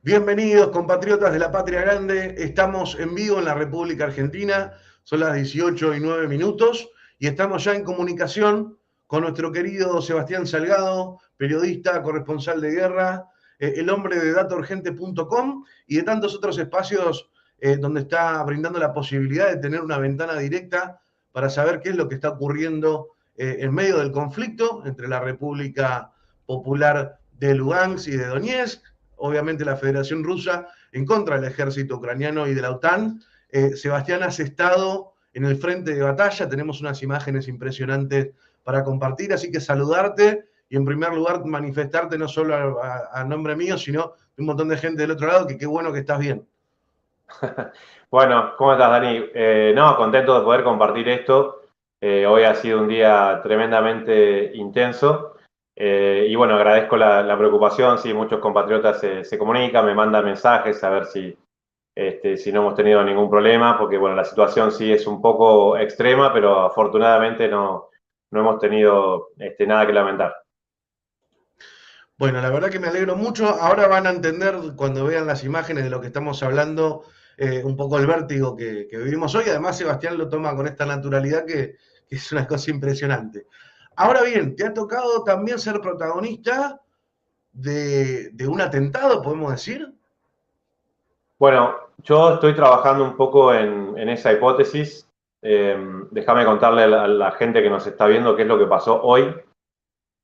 Bienvenidos, compatriotas de la Patria Grande. Estamos en vivo en la República Argentina. Son las 18:09 y estamos ya en comunicación con nuestro querido Sebastián Salgado, periodista, corresponsal de guerra, el hombre de dataurgente.com y de tantos otros espacios donde está brindando la posibilidad de tener una ventana directa para saber qué es lo que está ocurriendo en medio del conflicto entre la República Popular de Lugansk y de Donetsk, obviamente la Federación Rusa, en contra del ejército ucraniano y de la OTAN. Sebastián, has estado en el frente de batalla, tenemos unas imágenes impresionantes para compartir, así que saludarte y en primer lugar manifestarte no solo a nombre mío, sino de un montón de gente del otro lado, que qué bueno que estás bien. Bueno, ¿cómo estás, Dani? No, contento de poder compartir esto. Hoy ha sido un día tremendamente intenso. Y bueno, agradezco la preocupación. Sí, muchos compatriotas se comunican, me mandan mensajes a ver si no hemos tenido ningún problema, porque bueno, la situación sí es un poco extrema, pero afortunadamente no hemos tenido nada que lamentar. Bueno, la verdad que me alegro mucho. Ahora van a entender cuando vean las imágenes de lo que estamos hablando, un poco el vértigo que vivimos hoy. Además, Sebastián lo toma con esta naturalidad que es una cosa impresionante. Ahora bien, te ha tocado también ser protagonista de un atentado, podemos decir. Bueno, yo estoy trabajando un poco en esa hipótesis. Déjame contarle a la gente que nos está viendo qué es lo que pasó hoy.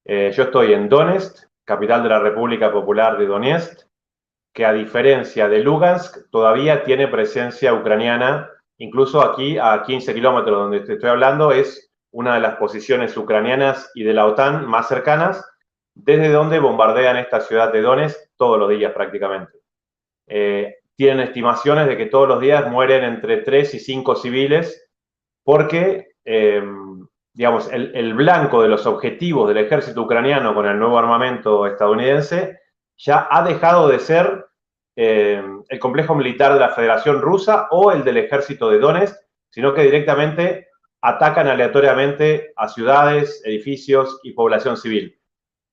Yo estoy en Donetsk, capital de la República Popular de Donetsk, que a diferencia de Lugansk todavía tiene presencia ucraniana. Incluso aquí a 15 kilómetros donde te estoy hablando es una de las posiciones ucranianas y de la OTAN más cercanas, desde donde bombardean esta ciudad de Donetsk todos los días prácticamente. Tienen estimaciones de que todos los días mueren entre 3 y 5 civiles porque, digamos, el blanco de los objetivos del ejército ucraniano con el nuevo armamento estadounidense ya ha dejado de ser el complejo militar de la Federación Rusa o el del ejército de Donetsk, sino que directamente atacan aleatoriamente a ciudades, edificios y población civil.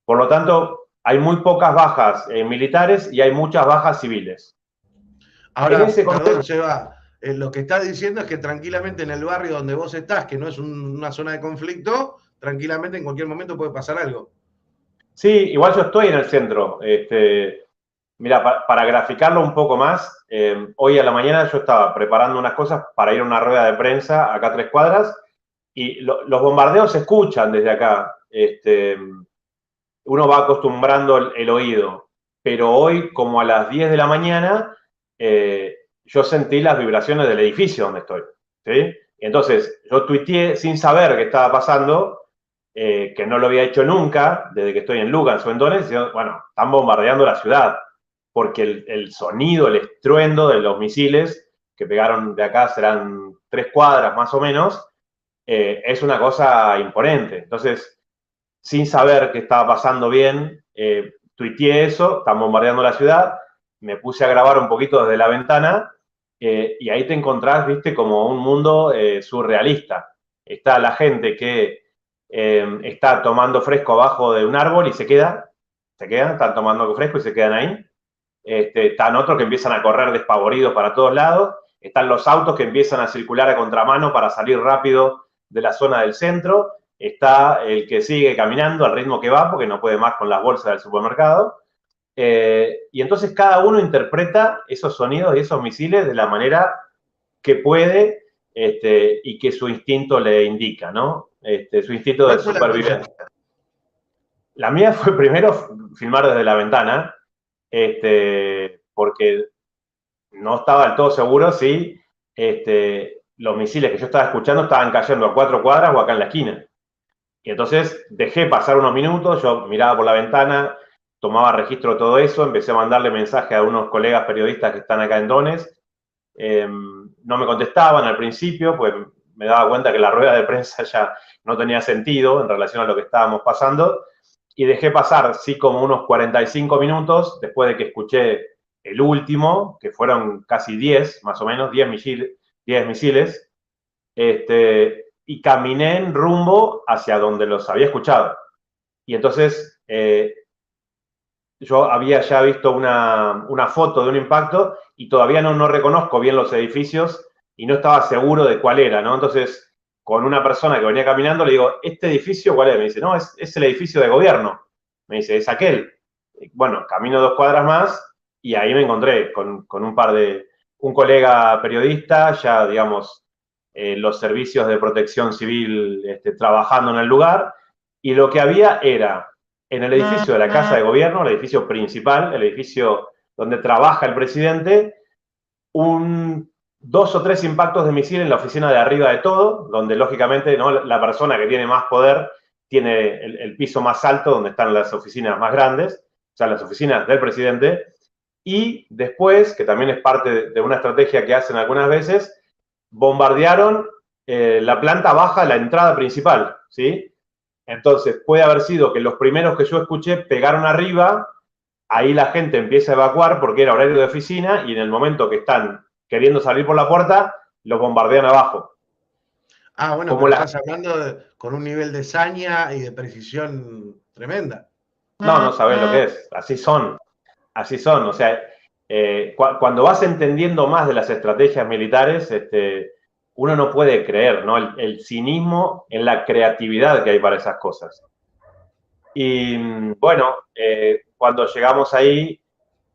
Por lo tanto, hay muy pocas bajas militares y hay muchas bajas civiles. En Ahora, ese perdón, contexto, Seba, lo que está diciendo es que tranquilamente en el barrio donde vos estás, que no es una zona de conflicto, tranquilamente en cualquier momento puede pasar algo. sí, igual yo estoy en el centro. Mira, para graficarlo un poco más, hoy a la mañana yo estaba preparando unas cosas para ir a una rueda de prensa acá a 3 cuadras y los bombardeos se escuchan desde acá. Uno va acostumbrando el oído, pero hoy como a las 10 de la mañana yo sentí las vibraciones del edificio donde estoy. ¿Sí? Entonces yo tuiteé sin saber qué estaba pasando, que no lo había hecho nunca desde que estoy en Lugansk o en Donetsk, diciendo, bueno, están bombardeando la ciudad, porque el sonido, el estruendo de los misiles que pegaron de acá serán 3 cuadras más o menos, es una cosa imponente. Entonces, sin saber qué estaba pasando bien, tuiteé eso, están bombardeando la ciudad, me puse a grabar un poquito desde la ventana y ahí te encontrás, viste, como un mundo surrealista. Está la gente que está tomando fresco abajo de un árbol y se quedan, están tomando algo fresco y se quedan ahí. Están otros que empiezan a correr despavoridos para todos lados. Están los autos que empiezan a circular a contramano para salir rápido de la zona del centro. Está el que sigue caminando al ritmo que va porque no puede más con las bolsas del supermercado. Y entonces cada uno interpreta esos sonidos y esos misiles de la manera que puede y que su instinto le indica, ¿no? Su instinto de ¿Cuál fue la tuya? supervivencia. La mía fue primero filmar desde la ventana, porque no estaba del todo seguro si los misiles que yo estaba escuchando estaban cayendo a 4 cuadras o acá en la esquina. Y entonces dejé pasar unos minutos, yo miraba por la ventana, tomaba registro de todo eso, empecé a mandarle mensaje a unos colegas periodistas que están acá en Donetsk. No me contestaban al principio, pues me daba cuenta que la rueda de prensa ya no tenía sentido en relación a lo que estábamos pasando. Y dejé pasar, sí, como unos 45 minutos después de que escuché el último, que fueron casi 10, más o menos, 10 misiles, y caminé en rumbo hacia donde los había escuchado. Y entonces yo había ya visto una foto de un impacto y todavía no reconozco bien los edificios y no estaba seguro de cuál era, ¿no? Entonces, con una persona que venía caminando, le digo, ¿este edificio cuál es? Me dice, no, es el edificio de gobierno. Me dice, es aquel. Bueno, camino 2 cuadras más y ahí me encontré con un colega periodista, ya, digamos, los servicios de protección civil trabajando en el lugar, y lo que había era, en el edificio de la Casa de Gobierno, el edificio principal, el edificio donde trabaja el presidente, 2 o 3 impactos de misil en la oficina de arriba de todo, donde lógicamente, ¿no?, la persona que tiene más poder tiene el piso más alto, donde están las oficinas más grandes, o sea, las oficinas del presidente, y después, que también es parte de una estrategia que hacen algunas veces, bombardearon la planta baja, la entrada principal, ¿sí? Entonces, puede haber sido que los primeros que yo escuché pegaron arriba, ahí la gente empieza a evacuar porque era horario de oficina y en el momento que están queriendo salir por la puerta, los bombardean abajo. Ah, bueno, Como pero estás hablando con un nivel de saña y de precisión tremenda. No sabés lo que es. Así son. Así son. O sea, cuando vas entendiendo más de las estrategias militares, uno no puede creer, ¿no? El cinismo en la creatividad que hay para esas cosas. Y bueno, cuando llegamos ahí,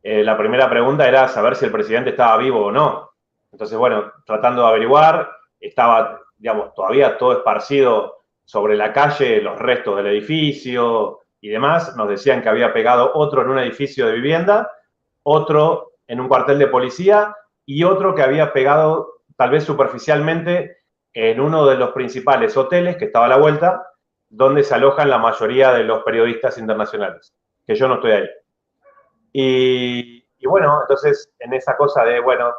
la primera pregunta era saber si el presidente estaba vivo o no. Entonces, bueno, tratando de averiguar, estaba, digamos, todavía todo esparcido sobre la calle, los restos del edificio y demás. Nos decían que había pegado otro en un edificio de vivienda, otro en un cuartel de policía y otro que había pegado, tal vez superficialmente, en uno de los principales hoteles que estaba a la vuelta, donde se alojan la mayoría de los periodistas internacionales, que yo no estoy ahí. Y bueno, entonces en esa cosa de, bueno,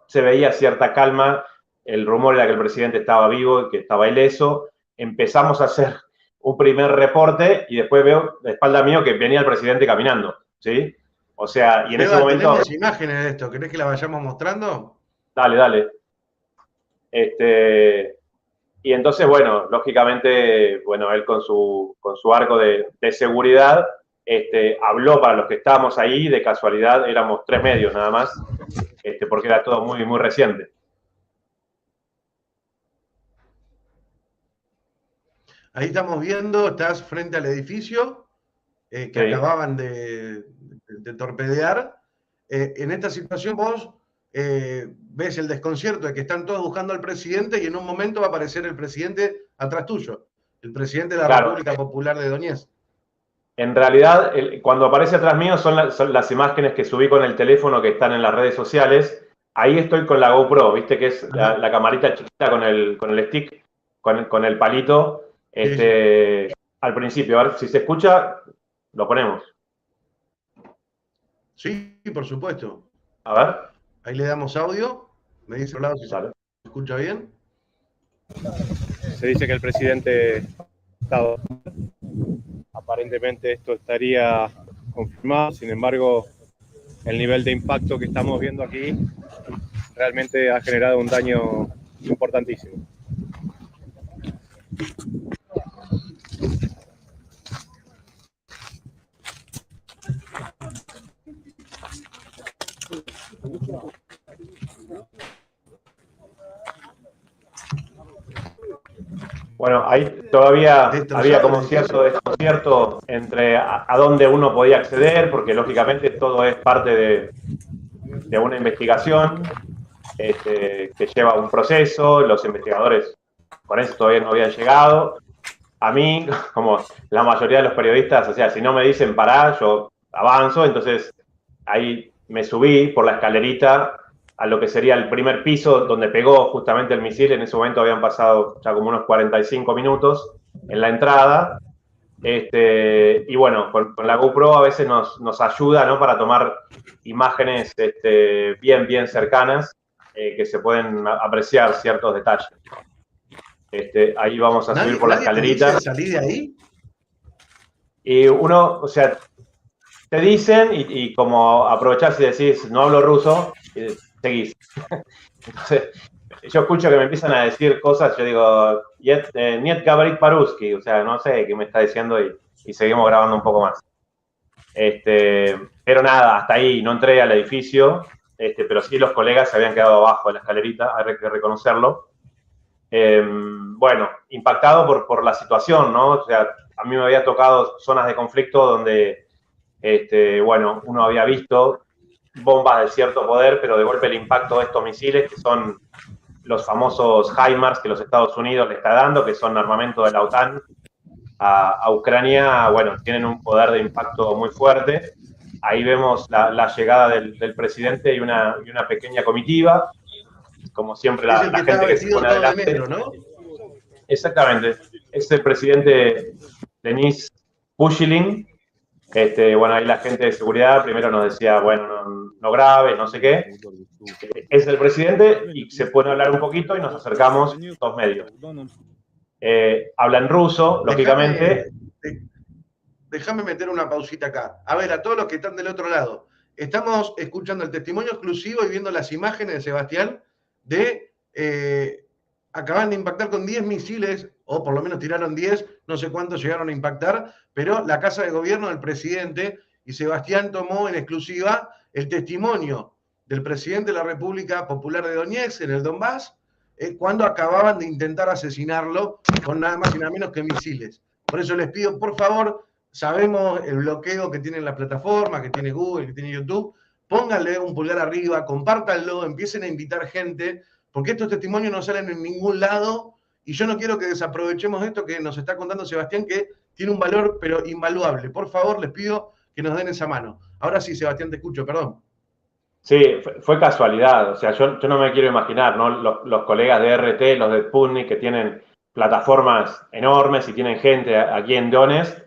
se veía cierta calma, el rumor era que el presidente estaba vivo y que estaba ileso, empezamos a hacer un primer reporte y después veo de espalda mío que venía el presidente caminando, ¿sí? O sea, y en ese Seba, momento... tenemos imágenes de esto, ¿querés que la vayamos mostrando? Dale. Y entonces, bueno, lógicamente, bueno, él con su arco de seguridad, habló para los que estábamos ahí, de casualidad éramos 3 medios nada más, porque era todo muy, muy reciente. Ahí estamos viendo, estás frente al edificio que Sí. acababan de torpedear. En esta situación vos ves el desconcierto de que están todos buscando al presidente y en un momento va a aparecer el presidente atrás tuyo, el presidente de la Claro. República Popular de Donetsk. En realidad, cuando aparece atrás mío son las imágenes que subí con el teléfono que están en las redes sociales. Ahí estoy con la GoPro, ¿viste? Que es la camarita chiquita con el stick, con el palito. Sí. Al principio, a ver si se escucha, lo ponemos. Sí, por supuesto. A ver. Ahí le damos audio. Me dice al lado si se escucha bien. Se dice que el presidente estaba. Aparentemente esto estaría confirmado, sin embargo, el nivel de impacto que estamos viendo aquí realmente ha generado un daño importantísimo. Bueno, ahí todavía había como cierto desconcierto entre a dónde uno podía acceder, porque lógicamente todo es parte de una investigación que lleva un proceso, los investigadores con eso todavía no habían llegado. A mí, como la mayoría de los periodistas, o sea, si no me dicen pará, yo avanzo, entonces ahí me subí por la escalerita a lo que sería el primer piso donde pegó justamente el misil. En ese momento habían pasado ya como unos 45 minutos en la entrada. Y bueno, con la GoPro a veces nos ayuda, ¿no?, para tomar imágenes bien cercanas que se pueden apreciar ciertos detalles. Ahí vamos a subir por la escalerita. ¿Nadie te dice salir de ahí? Y uno, o sea, te dicen y como aprovechás y decís, no hablo ruso, seguís. Entonces, yo escucho que me empiezan a decir cosas, yo digo, Niet Gabarit Paruski, o sea, no sé qué me está diciendo y seguimos grabando un poco más. Pero nada, hasta ahí, no entré al edificio, pero sí los colegas se habían quedado abajo de la escalerita, hay que reconocerlo. Bueno, impactado por la situación, ¿no? O sea, a mí me había tocado zonas de conflicto donde, bueno, uno había visto bombas de cierto poder, pero de golpe el impacto de estos misiles, que son los famosos HIMARS que los Estados Unidos le está dando, que son armamento de la OTAN a Ucrania, bueno, tienen un poder de impacto muy fuerte. Ahí vemos la llegada del presidente y una pequeña comitiva, como siempre Es el la que gente que se pone todo de adelante. negro, ¿no? Exactamente, es el presidente Denis Pushilin. Bueno, ahí la gente de seguridad primero nos decía, bueno, no grabes, no sé qué. Es el presidente y se puede hablar un poquito y nos acercamos dos medios. Habla en ruso, lógicamente. Déjame meter una pausita acá. A ver, a todos los que están del otro lado, estamos escuchando el testimonio exclusivo y viendo las imágenes de Sebastián de acaban de impactar con 10 misiles, o por lo menos tiraron 10, no sé cuántos llegaron a impactar, pero la Casa de Gobierno del presidente, y Sebastián tomó en exclusiva el testimonio del presidente de la República Popular de Donetsk en el Donbass, cuando acababan de intentar asesinarlo con nada más y nada menos que misiles. Por eso les pido, por favor, sabemos el bloqueo que tiene la plataforma, que tiene Google, que tiene YouTube, pónganle un pulgar arriba, compártanlo, empiecen a invitar gente, porque estos testimonios no salen en ningún lado y yo no quiero que desaprovechemos esto que nos está contando Sebastián, que tiene un valor pero invaluable. Por favor, les pido que nos den esa mano. Ahora sí, Sebastián, te escucho, perdón. Sí, fue casualidad. O sea, yo no me quiero imaginar, ¿no? Los colegas de RT, los de Sputnik, que tienen plataformas enormes y tienen gente aquí en Donetsk,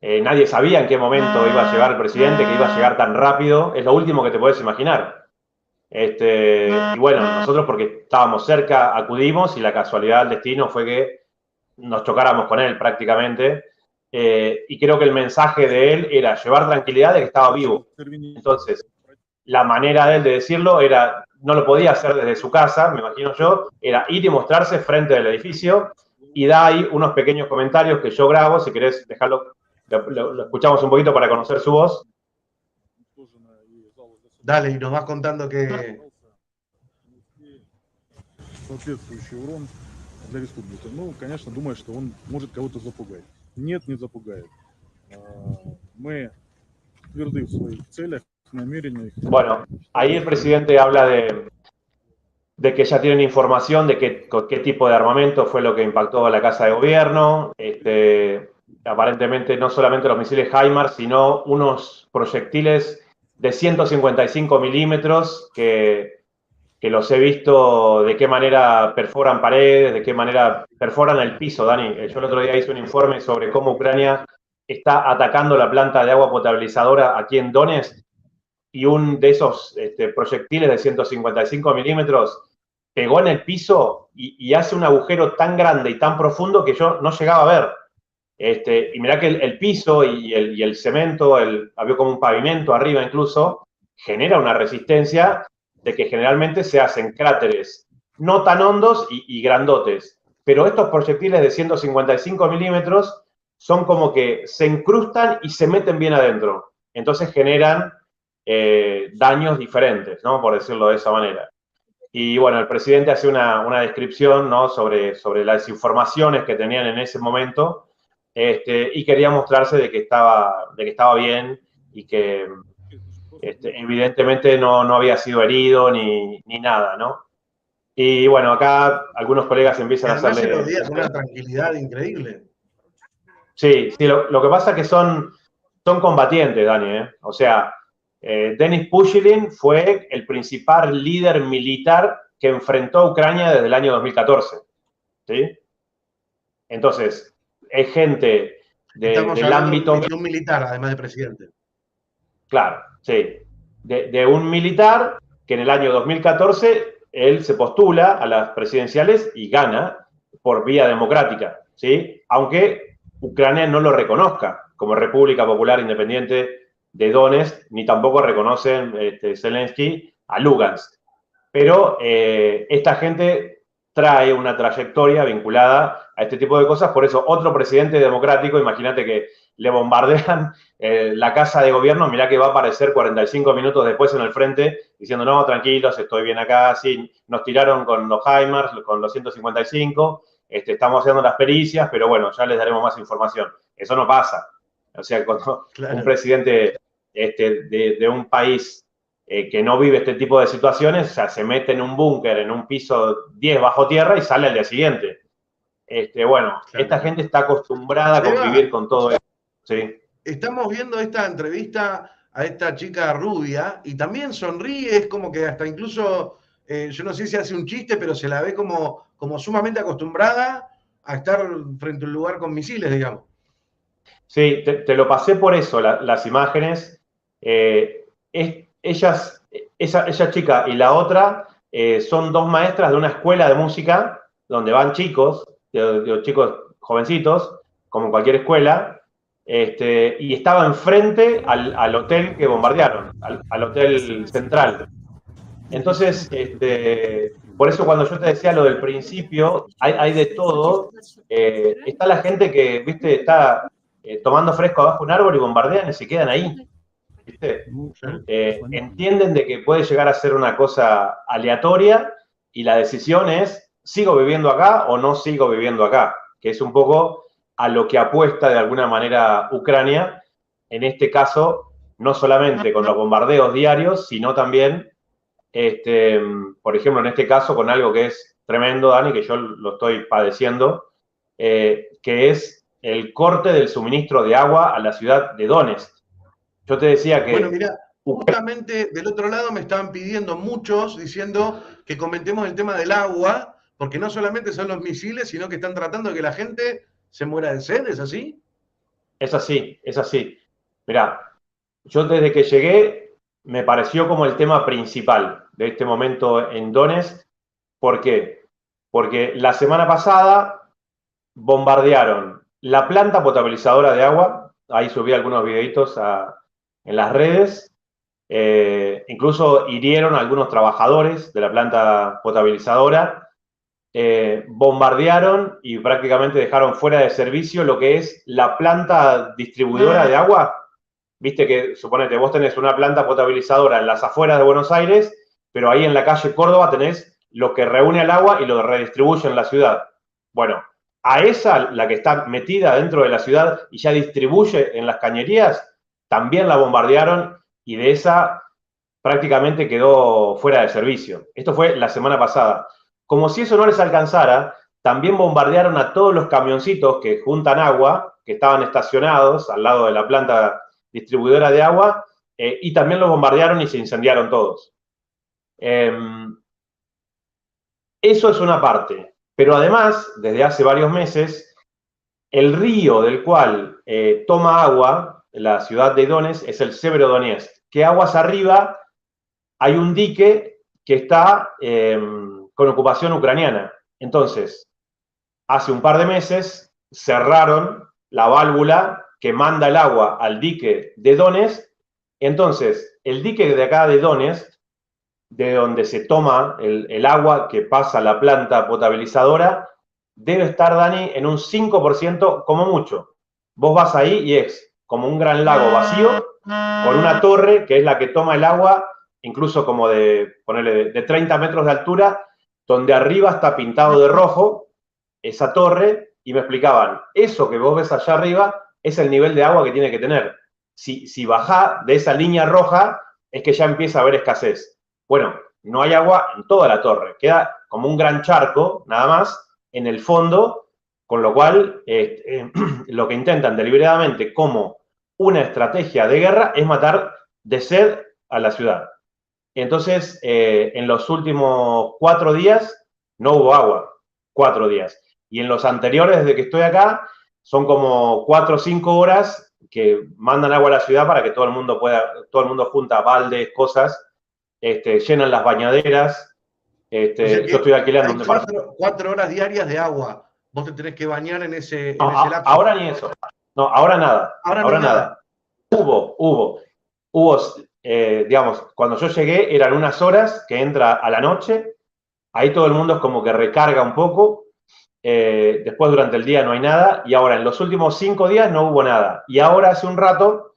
nadie sabía en qué momento iba a llegar el presidente, que iba a llegar tan rápido. Es lo último que te puedes imaginar. Y bueno, nosotros porque estábamos cerca, acudimos y la casualidad del destino fue que nos chocáramos con él prácticamente. Y creo que el mensaje de él era llevar tranquilidad de que estaba vivo. Entonces, la manera de él de decirlo era, no lo podía hacer desde su casa, me imagino yo, era ir y mostrarse frente del edificio y da ahí unos pequeños comentarios que yo grabo, si querés dejarlo, lo escuchamos un poquito para conocer su voz. Dale, y nos vas contando que... Соответствующий урон для республики. Ну, конечно, думаю, что он может кого-то запугать. Нет, не запугает. Мы тверды в своих целях, намерениях. Bueno, ahí el presidente habla de que ya tienen información de qué tipo de armamento fue lo que impactó a la Casa de Gobierno. Aparentemente no solamente los misiles HIMARS, sino unos proyectiles de 155 milímetros que los he visto de qué manera perforan paredes, de qué manera perforan el piso, Dani. Yo el otro día hice un informe sobre cómo Ucrania está atacando la planta de agua potabilizadora aquí en Donetsk y un de esos proyectiles de 155 milímetros pegó en el piso y hace un agujero tan grande y tan profundo que yo no llegaba a ver. Y mirá que el piso y el cemento, había como un pavimento arriba incluso, genera una resistencia de que generalmente se hacen cráteres no tan hondos y grandotes. Pero estos proyectiles de 155 milímetros son como que se incrustan y se meten bien adentro. Entonces generan daños diferentes, ¿no? Por decirlo de esa manera. Y bueno, el presidente hace una descripción, ¿no? sobre las informaciones que tenían en ese momento y quería mostrarse de que estaba bien y que evidentemente no había sido herido ni nada, ¿no? Y bueno, acá algunos colegas empiezan a hacerle... se lo veía con una tranquilidad increíble. Sí, lo que pasa es que son combatientes, Dani, ¿eh? O sea, Denis Pushilin fue el principal líder militar que enfrentó a Ucrania desde el año 2014, ¿sí? Entonces, es gente del ámbito... de un militar, además de presidente. Claro, sí. De un militar que en el año 2014 él se postula a las presidenciales y gana por vía democrática, ¿sí? Aunque Ucrania no lo reconozca como República Popular Independiente de Donetsk, ni tampoco reconocen Zelensky a Lugansk. Pero esta gente trae una trayectoria vinculada a este tipo de cosas, por eso otro presidente democrático, imagínate que le bombardean la casa de gobierno, mirá que va a aparecer 45 minutos después en el frente diciendo, no, tranquilos, estoy bien acá, sí, nos tiraron con los HIMARS, con los 155, estamos haciendo las pericias, pero bueno, ya les daremos más información. Eso no pasa. O sea, cuando un presidente de un país que no vive este tipo de situaciones, o sea, se mete en un búnker, en un piso 10 bajo tierra y sale al día siguiente. Bueno, esta gente está acostumbrada a convivir con todo esto. ¿Sí? Estamos viendo esta entrevista a esta chica rubia y también sonríe, es como que hasta incluso, yo no sé si hace un chiste, pero se la ve como sumamente acostumbrada a estar frente a un lugar con misiles, digamos. Sí, te lo pasé por eso, las imágenes. Esa chica y la otra son dos maestras de una escuela de música donde van chicos, chicos jovencitos, como en cualquier escuela, y estaba enfrente al hotel que bombardearon, al hotel central. Entonces, por eso cuando yo te decía lo del principio, hay de todo. Está la gente que, viste, está tomando fresco abajo de un árbol y bombardean y se quedan ahí. ¿Viste? Entienden de que puede llegar a ser una cosa aleatoria y la decisión es, ¿sigo viviendo acá o no sigo viviendo acá? Que es un poco a lo que apuesta de alguna manera Ucrania, en este caso, no solamente con los bombardeos diarios, sino también, por ejemplo, en este caso, con algo que es tremendo, Dani, que yo lo estoy padeciendo, que es el corte del suministro de agua a la ciudad de Donetsk. Yo te decía que... Bueno, mira, justamente del otro lado me estaban pidiendo muchos, diciendo que comentemos el tema del agua, porque no solamente son los misiles, sino que están tratando de que la gente se muera de sed, ¿es así? Es así, es así. Mirá, yo desde que llegué me pareció como el tema principal de este momento en Donetsk. ¿Por qué? Porque la semana pasada bombardearon la planta potabilizadora de agua, ahí subí algunos videitos en las redes, incluso hirieron a algunos trabajadores de la planta potabilizadora, bombardearon y prácticamente dejaron fuera de servicio lo que es la planta distribuidora de agua. Viste que, suponete, vos tenés una planta potabilizadora en las afueras de Buenos Aires, pero ahí en la calle Córdoba tenés lo que reúne el agua y lo redistribuye en la ciudad. Bueno, a esa, la que está metida dentro de la ciudad y ya distribuye en las cañerías, también la bombardearon y de esa prácticamente quedó fuera de servicio. Esto fue la semana pasada. Como si eso no les alcanzara, también bombardearon a todos los camioncitos que juntan agua, que estaban estacionados al lado de la planta distribuidora de agua, y también los bombardearon y se incendiaron todos. Eso es una parte. Pero además, desde hace varios meses, el río del cual toma agua la ciudad de Donetsk es el Severodonetsk, que aguas arriba hay un dique que está con ocupación ucraniana. Entonces, hace un par de meses cerraron la válvula que manda el agua al dique de Donetsk. Entonces, el dique de acá de Donetsk, de donde se toma el agua que pasa a la planta potabilizadora, debe estar, Dani, en un 5% como mucho. Vos vas ahí y es como un gran lago vacío, con una torre que es la que toma el agua, incluso como ponerle de 30 metros de altura, donde arriba está pintado de rojo esa torre, y me explicaban, eso que vos ves allá arriba es el nivel de agua que tiene que tener. Si bajá de esa línea roja, es que ya empieza a haber escasez. Bueno, no hay agua en toda la torre, queda como un gran charco, nada más, en el fondo, con lo cual lo que intentan deliberadamente como una estrategia de guerra es matar de sed a la ciudad. Entonces, en los últimos 4 días no hubo agua, 4 días. Y en los anteriores, desde que estoy acá, son como 4 o 5 horas que mandan agua a la ciudad para que todo el mundo junta baldes, cosas, llenan las bañaderas. O sea yo estoy alquilando un departamento. 4 horas diarias de agua. Vos te tenés que bañar en ese lapso. Ahora ni eso. No, ahora nada. Ahora nada. Hubo, digamos, cuando yo llegué eran unas horas que entra a la noche, ahí todo el mundo es como que recarga un poco, después durante el día no hay nada, y ahora en los últimos 5 días no hubo nada. Y ahora hace un rato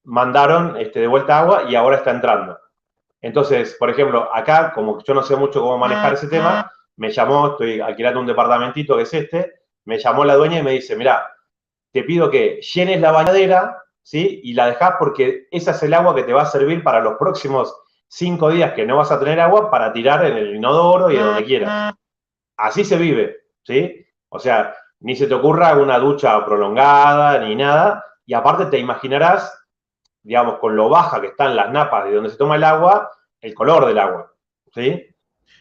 mandaron de vuelta agua y ahora está entrando. Entonces, por ejemplo, acá, como yo no sé mucho cómo manejar ese tema, me llamó, estoy alquilando un departamentito que es me llamó la dueña y me dice, mira, te pido que llenes la bañadera, ¿sí? Y la dejás porque esa es el agua que te va a servir para los próximos 5 días que no vas a tener agua para tirar en el inodoro y en donde quieras. Así se vive, ¿sí? O sea, ni se te ocurra una ducha prolongada ni nada, y aparte te imaginarás, digamos, con lo baja que están las napas de donde se toma el agua, el color del agua, ¿sí?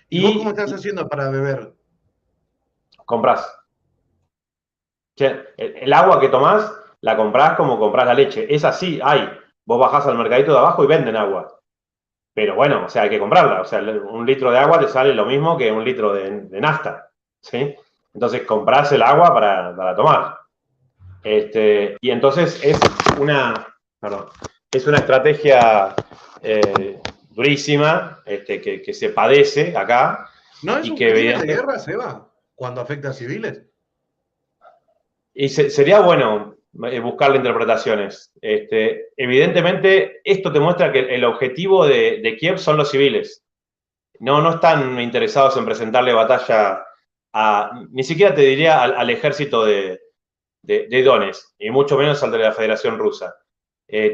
¿Y vos cómo estás haciendo para beber? Comprás. El agua que tomás, la comprás como comprás la leche. Es así, hay. Vos bajás al mercadito de abajo y venden agua. Pero bueno, o sea, hay que comprarla. O sea, un litro de agua te sale lo mismo que un litro de nafta, ¿sí? Entonces comprás el agua para tomar. Y entonces es una estrategia durísima que se padece acá. ¿No es un crimen de guerra, Seba, cuando afecta a civiles? Y sería bueno buscarle interpretaciones. Evidentemente, esto te muestra que el objetivo de Kiev son los civiles. No están interesados en presentarle batalla ni siquiera te diría al ejército de Donetsk, y mucho menos al de la Federación Rusa.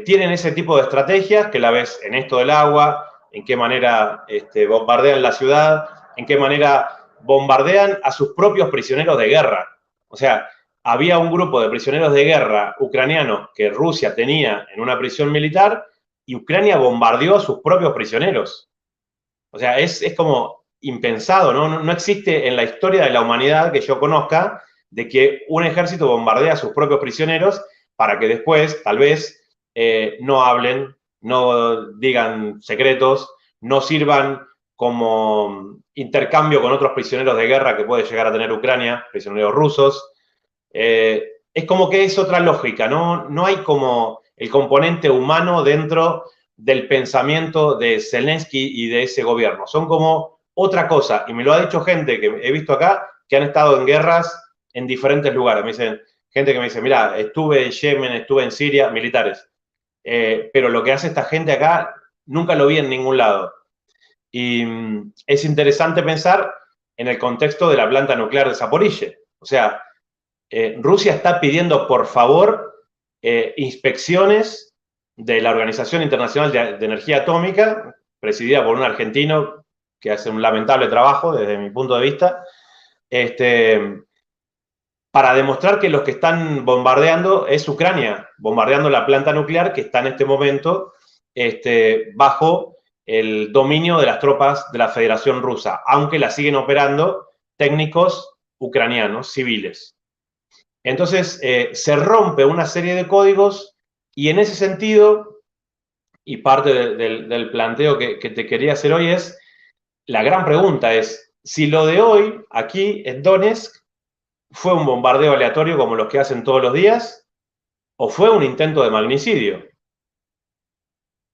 Tienen ese tipo de estrategias que la ves en esto del agua, en qué manera bombardean la ciudad, en qué manera bombardean a sus propios prisioneros de guerra. O sea, había un grupo de prisioneros de guerra ucranianos que Rusia tenía en una prisión militar y Ucrania bombardeó a sus propios prisioneros. O sea, es como impensado, ¿no? No existe en la historia de la humanidad que yo conozca de que un ejército bombardea a sus propios prisioneros para que después, tal vez, no hablen, no digan secretos, no sirvan como intercambio con otros prisioneros de guerra que puede llegar a tener Ucrania, prisioneros rusos. Es como que es otra lógica, ¿no? No hay como el componente humano dentro del pensamiento de Zelensky y de ese gobierno. Son como otra cosa. Y me lo ha dicho gente que he visto acá que han estado en guerras en diferentes lugares. Me dicen, gente que me dice, mira, estuve en Yemen, estuve en Siria, militares. Pero lo que hace esta gente acá nunca lo vi en ningún lado. Y es interesante pensar en el contexto de la planta nuclear de Zaporizhzhia. O sea, Rusia está pidiendo, por favor, inspecciones de la Organización Internacional de Energía Atómica, presidida por un argentino que hace un lamentable trabajo desde mi punto de vista, para demostrar que los que están bombardeando es Ucrania, bombardeando la planta nuclear que está en este momento bajo el dominio de las tropas de la Federación Rusa, aunque la siguen operando técnicos ucranianos, civiles. Entonces, se rompe una serie de códigos y en ese sentido, y parte del planteo que te quería hacer hoy es, la gran pregunta es, si lo de hoy, aquí en Donetsk, fue un bombardeo aleatorio como los que hacen todos los días, o fue un intento de magnicidio.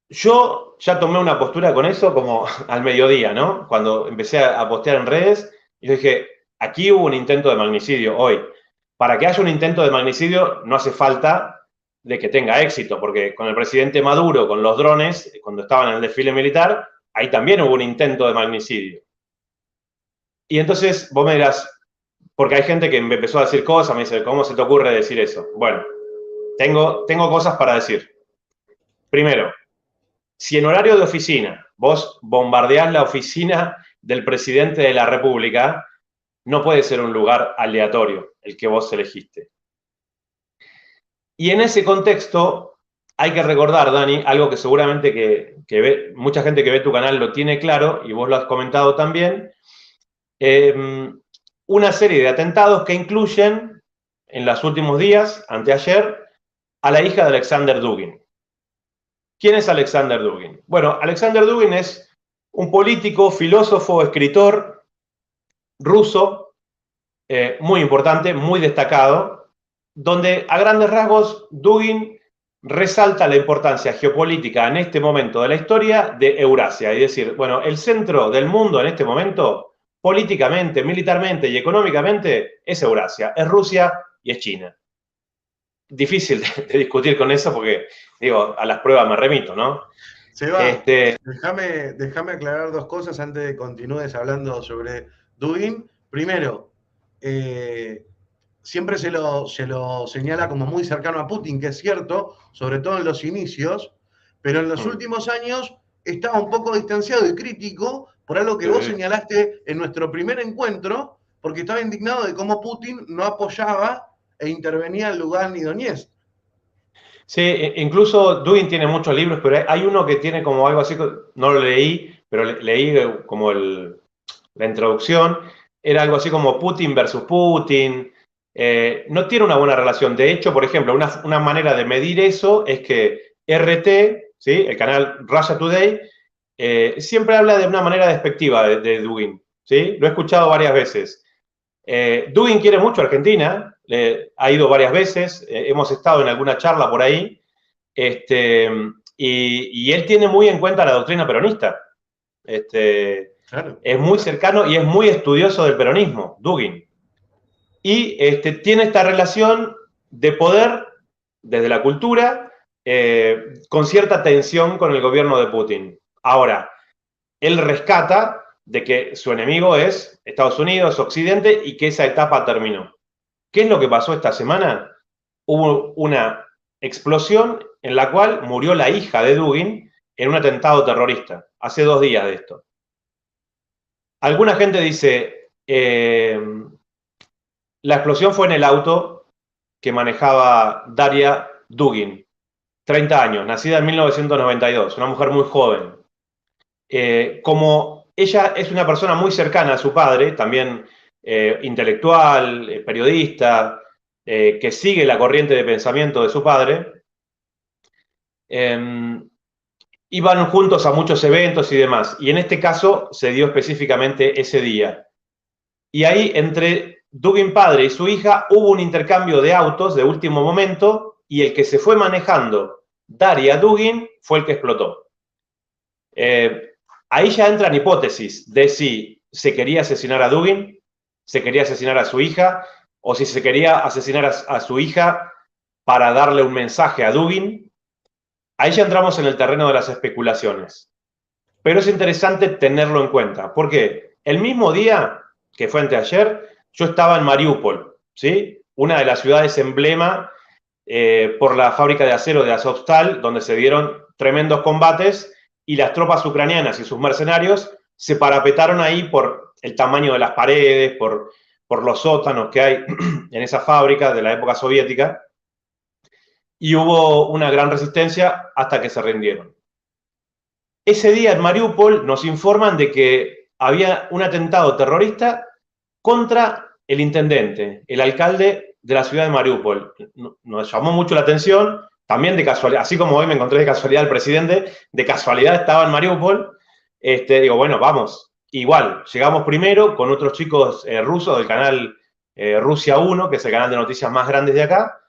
Yo ya tomé una postura con eso como al mediodía, ¿no? Cuando empecé a postear en redes, yo dije, aquí hubo un intento de magnicidio hoy. Para que haya un intento de magnicidio no hace falta de que tenga éxito, porque con el presidente Maduro, con los drones, cuando estaban en el desfile militar, ahí también hubo un intento de magnicidio. Y entonces vos me dirás, porque hay gente que me empezó a decir cosas, me dice, ¿cómo se te ocurre decir eso? Bueno, tengo cosas para decir. Primero, si en horario de oficina vos bombardeás la oficina del presidente de la República, no puede ser un lugar aleatorio el que vos elegiste. Y en ese contexto hay que recordar, Dani, algo que seguramente que mucha gente que ve tu canal lo tiene claro, y vos lo has comentado también, una serie de atentados que incluyen, en los últimos días, anteayer, a la hija de Alexander Dugin. ¿Quién es Alexander Dugin? Bueno, Alexander Dugin es un político, filósofo, escritor ruso, muy importante, muy destacado, donde a grandes rasgos Dugin resalta la importancia geopolítica en este momento de la historia de Eurasia. Es decir, bueno, el centro del mundo en este momento políticamente, militarmente y económicamente es Eurasia, es Rusia y es China. Difícil de discutir con eso porque, digo, a las pruebas me remito, ¿no? Seba, déjame aclarar dos cosas antes de que continúes hablando sobre Dugin. Primero, siempre se lo señala como muy cercano a Putin, que es cierto, sobre todo en los inicios, pero en los últimos años estaba un poco distanciado y crítico por algo que vos señalaste en nuestro primer encuentro, porque estaba indignado de cómo Putin no apoyaba e intervenía en Lugansk y Donetsk. Sí, incluso Dugin tiene muchos libros, pero hay uno que tiene como algo así, no lo leí, pero leí como la introducción, era algo así como Putin versus Putin. No tiene una buena relación. De hecho, por ejemplo, una manera de medir eso es que RT, ¿sí? El canal Russia Today, siempre habla de una manera despectiva de Dugin, ¿sí? Lo he escuchado varias veces. Dugin quiere mucho a Argentina, ha ido varias veces, hemos estado en alguna charla por ahí, y él tiene muy en cuenta la doctrina peronista. Claro. Es muy cercano y es muy estudioso del peronismo, Dugin. Y tiene esta relación de poder desde la cultura con cierta tensión con el gobierno de Putin. Ahora, él rescata de que su enemigo es Estados Unidos, Occidente, y que esa etapa terminó. ¿Qué es lo que pasó esta semana? Hubo una explosión en la cual murió la hija de Dugin en un atentado terrorista, hace 2 días de esto. Alguna gente dice, la explosión fue en el auto que manejaba Daria Dugin, 30 años, nacida en 1992, una mujer muy joven. Como ella es una persona muy cercana a su padre, también intelectual, periodista, que sigue la corriente de pensamiento de su padre, iban juntos a muchos eventos y demás. Y en este caso se dio específicamente ese día. Y ahí entre Dugin padre y su hija hubo un intercambio de autos de último momento y el que se fue manejando, Daria Dugin, fue el que explotó. Ahí ya entran hipótesis de si se quería asesinar a Dugin, se quería asesinar a su hija, o si se quería asesinar a su hija para darle un mensaje a Dugin. Ahí ya entramos en el terreno de las especulaciones. Pero es interesante tenerlo en cuenta. ¿Por qué? El mismo día, que fue anteayer, yo estaba en Mariupol, ¿sí? Una de las ciudades emblema por la fábrica de acero de Azovstal, donde se dieron tremendos combates y las tropas ucranianas y sus mercenarios se parapetaron ahí por el tamaño de las paredes, por los sótanos que hay en esa fábrica de la época soviética, y hubo una gran resistencia hasta que se rindieron. Ese día en Mariupol nos informan de que había un atentado terrorista contra el intendente, el alcalde de la ciudad de Mariupol. Nos llamó mucho la atención, también de casualidad, así como hoy me encontré de casualidad el presidente, de casualidad estaba en Mariupol. Digo, bueno, vamos. Igual, llegamos primero con otros chicos rusos del canal Rusia 1, que es el canal de noticias más grande de acá,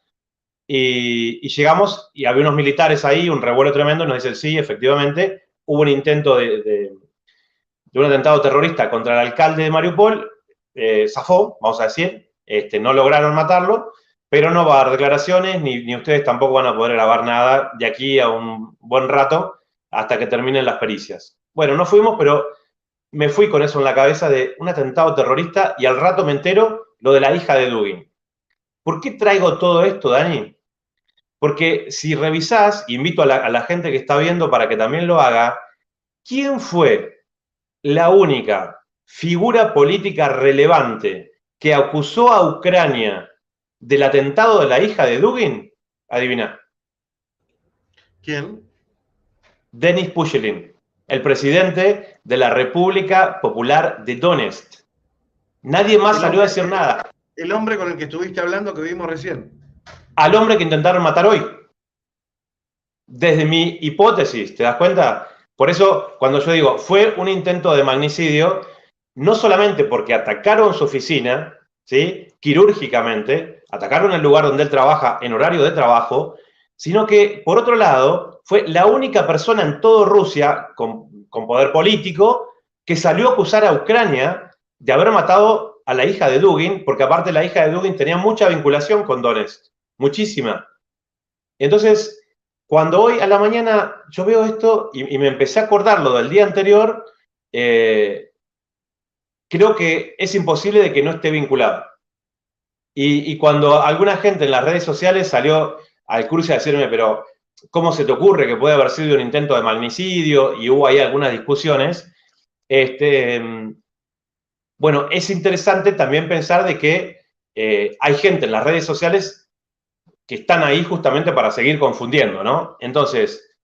y llegamos y había unos militares ahí, un revuelo tremendo, y nos dicen, sí, efectivamente, hubo un intento de un atentado terrorista contra el alcalde de Mariupol, zafó, vamos a decir, no lograron matarlo, pero no va a dar declaraciones, ni ustedes tampoco van a poder grabar nada de aquí a un buen rato hasta que terminen las pericias. Bueno, no fuimos, pero me fui con eso en la cabeza de un atentado terrorista y al rato me entero lo de la hija de Dugin. ¿Por qué traigo todo esto, Dani? Porque si revisás, invito a la gente que está viendo para que también lo haga, ¿quién fue la única figura política relevante que acusó a Ucrania del atentado de la hija de Dugin? Adivina. ¿Quién? Denis Pushilin, el presidente de la República Popular de Donetsk. Nadie más salió a decir nada. El hombre con el que estuviste hablando que vimos recién. Al hombre que intentaron matar hoy. Desde mi hipótesis, ¿te das cuenta? Por eso, cuando yo digo, fue un intento de magnicidio, no solamente porque atacaron su oficina, ¿sí? Quirúrgicamente, atacaron el lugar donde él trabaja en horario de trabajo, sino que, por otro lado, fue la única persona en toda Rusia con poder político que salió a acusar a Ucrania de haber matado a la hija de Dugin, porque aparte la hija de Dugin tenía mucha vinculación con Donetsk, muchísima. Entonces, cuando hoy a la mañana yo veo esto y me empecé a acordar lo del día anterior, creo que es imposible de que no esté vinculado. Y cuando alguna gente en las redes sociales salió al cruce a decirme, pero ¿cómo se te ocurre que puede haber sido un intento de magnicidio? Y hubo ahí algunas discusiones. Bueno, es interesante también pensar de que hay gente en las redes sociales que están ahí justamente para seguir confundiendo, ¿no? Entonces,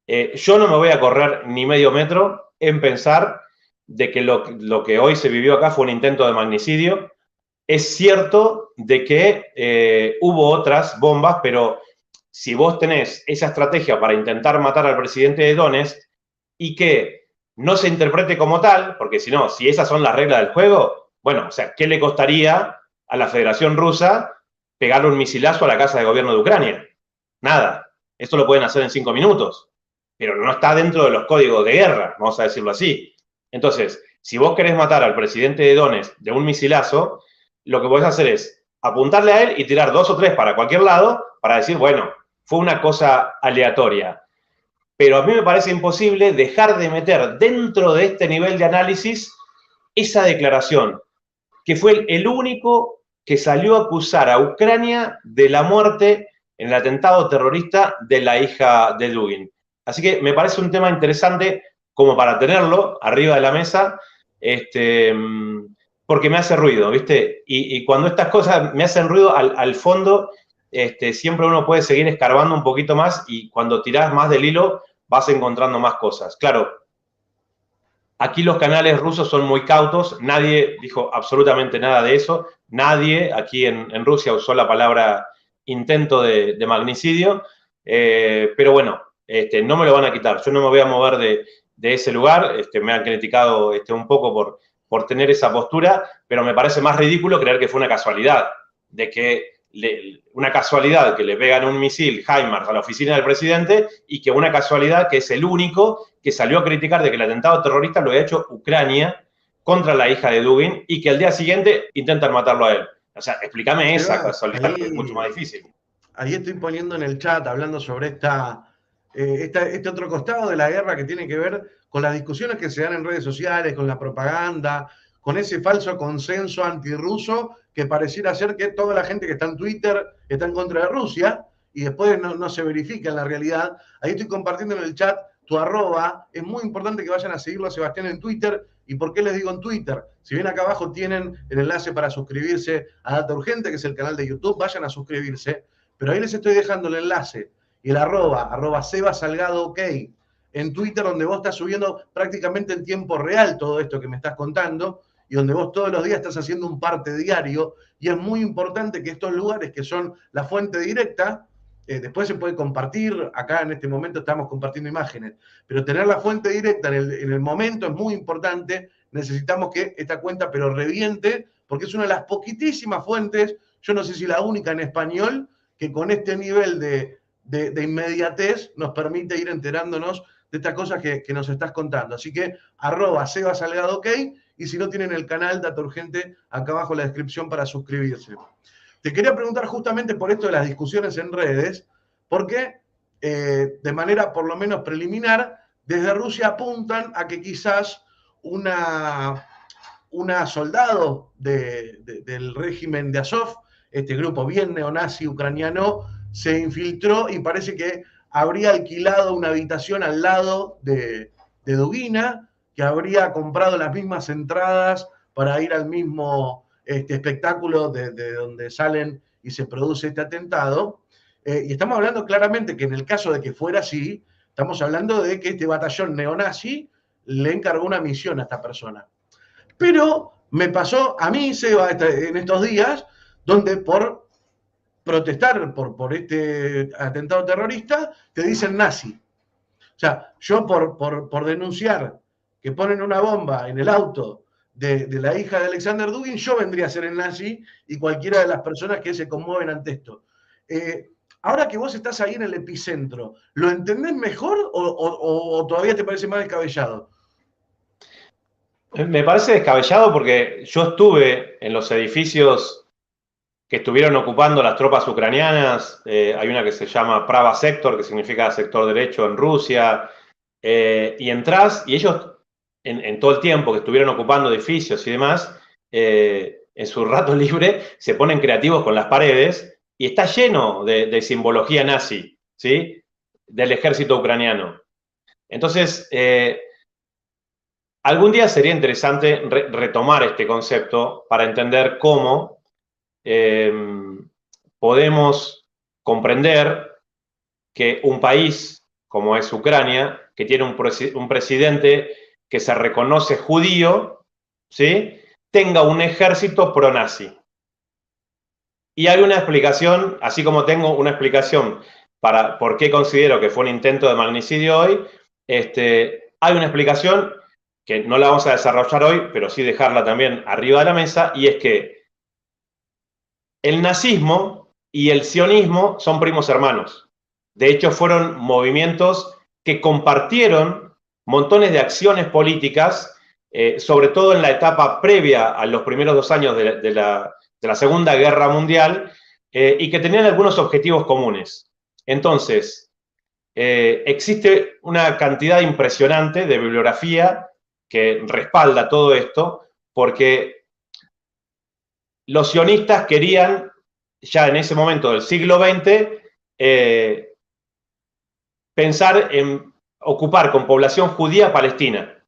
yo no me voy a correr ni medio metro en pensar de que lo que hoy se vivió acá fue un intento de magnicidio. Es cierto de que hubo otras bombas, pero si vos tenés esa estrategia para intentar matar al presidente de Donetsk y que no se interprete como tal, porque si no, si esas son las reglas del juego, bueno, o sea, ¿qué le costaría a la Federación Rusa pegarle un misilazo a la Casa de Gobierno de Ucrania? Nada. Esto lo pueden hacer en 5 minutos, pero no está dentro de los códigos de guerra, vamos a decirlo así. Entonces, si vos querés matar al presidente de Donetsk de un misilazo, lo que podés hacer es apuntarle a él y tirar 2 o 3 para cualquier lado para decir, bueno, fue una cosa aleatoria. Pero a mí me parece imposible dejar de meter dentro de este nivel de análisis esa declaración, que fue el único que salió a acusar a Ucrania de la muerte en el atentado terrorista de la hija de Dugin. Así que me parece un tema interesante como para tenerlo arriba de la mesa, porque me hace ruido, ¿viste? Y cuando estas cosas me hacen ruido, al fondo, siempre uno puede seguir escarbando un poquito más y cuando tirás más del hilo vas encontrando más cosas. Claro, aquí los canales rusos son muy cautos, nadie dijo absolutamente nada de eso, nadie aquí en Rusia usó la palabra intento de magnicidio, pero bueno, no me lo van a quitar, yo no me voy a mover de ese lugar, me han criticado un poco por tener esa postura, pero me parece más ridículo creer que fue una casualidad, de que una casualidad que le pegan un misil HIMARS a la oficina del presidente y que una casualidad que es el único que salió a criticar de que el atentado terrorista lo había hecho Ucrania contra la hija de Dugin y que al día siguiente intentan matarlo a él. O sea, explícame esa casualidad, que es mucho más difícil. Ahí estoy poniendo en el chat, hablando sobre este otro costado de la guerra que tiene que ver con las discusiones que se dan en redes sociales, con la propaganda, con ese falso consenso antirruso que pareciera ser que toda la gente que está en Twitter está en contra de Rusia y después no se verifica en la realidad. Ahí estoy compartiendo en el chat tu arroba. Es muy importante que vayan a seguirlo a Sebastián en Twitter. ¿Y por qué les digo en Twitter? Si bien acá abajo tienen el enlace para suscribirse a Data Urgente, que es el canal de YouTube, vayan a suscribirse. Pero ahí les estoy dejando el enlace y el arroba Seba Salgado OK, en Twitter, donde vos estás subiendo prácticamente en tiempo real todo esto que me estás contando y donde vos todos los días estás haciendo un parte diario. Y es muy importante que estos lugares que son la fuente directa, después se puede compartir, acá en este momento estamos compartiendo imágenes, pero tener la fuente directa en el momento es muy importante. Necesitamos que esta cuenta pero reviente, porque es una de las poquitísimas fuentes, yo no sé si la única en español, que con este nivel de inmediatez nos permite ir enterándonos de estas cosas que nos estás contando. Así que @Seba Salgado OK, y si no tienen el canal Data Urgente, acá abajo en la descripción para suscribirse. Te quería preguntar justamente por esto de las discusiones en redes, porque de manera por lo menos preliminar, desde Rusia apuntan a que quizás una soldado del régimen de Azov, este grupo bien neonazi ucraniano, se infiltró y parece que habría alquilado una habitación al lado de Dugina, que habría comprado las mismas entradas para ir al mismo espectáculo de donde salen y se produce este atentado. Y estamos hablando claramente que en el caso de que fuera así, estamos hablando de que este batallón neonazi le encargó una misión a esta persona. Pero me pasó a mí, Seba, en estos días, donde por protestar por este atentado terrorista, te dicen nazi. O sea, yo por denunciar que ponen una bomba en el auto de la hija de Alexander Dugin, yo vendría a ser el nazi y cualquiera de las personas que se conmueven ante esto. Ahora que vos estás ahí en el epicentro, ¿lo entendés mejor o todavía te parece más descabellado? Me parece descabellado porque yo estuve en los edificios que estuvieron ocupando las tropas ucranianas. Hay una que se llama Prava Sector, que significa sector derecho en Rusia. Y entras y ellos, en todo el tiempo que estuvieron ocupando edificios y demás, en su rato libre se ponen creativos con las paredes y está lleno de simbología nazi, ¿sí? Del ejército ucraniano. Entonces, algún día sería interesante retomar este concepto para entender cómo podemos comprender que un país como es Ucrania, que tiene un presidente que se reconoce judío, ¿sí?, tenga un ejército pro-nazi. Y hay una explicación, así como tengo una explicación para por qué considero que fue un intento de magnicidio hoy, hay una explicación que no la vamos a desarrollar hoy, pero sí dejarla también arriba de la mesa, y es que el nazismo y el sionismo son primos hermanos. De hecho, fueron movimientos que compartieron montones de acciones políticas, sobre todo en la etapa previa a los primeros 2 años de la Segunda Guerra Mundial, y que tenían algunos objetivos comunes. Entonces, existe una cantidad impresionante de bibliografía que respalda todo esto, porque los sionistas querían, ya en ese momento del siglo XX, pensar en ocupar con población judía Palestina.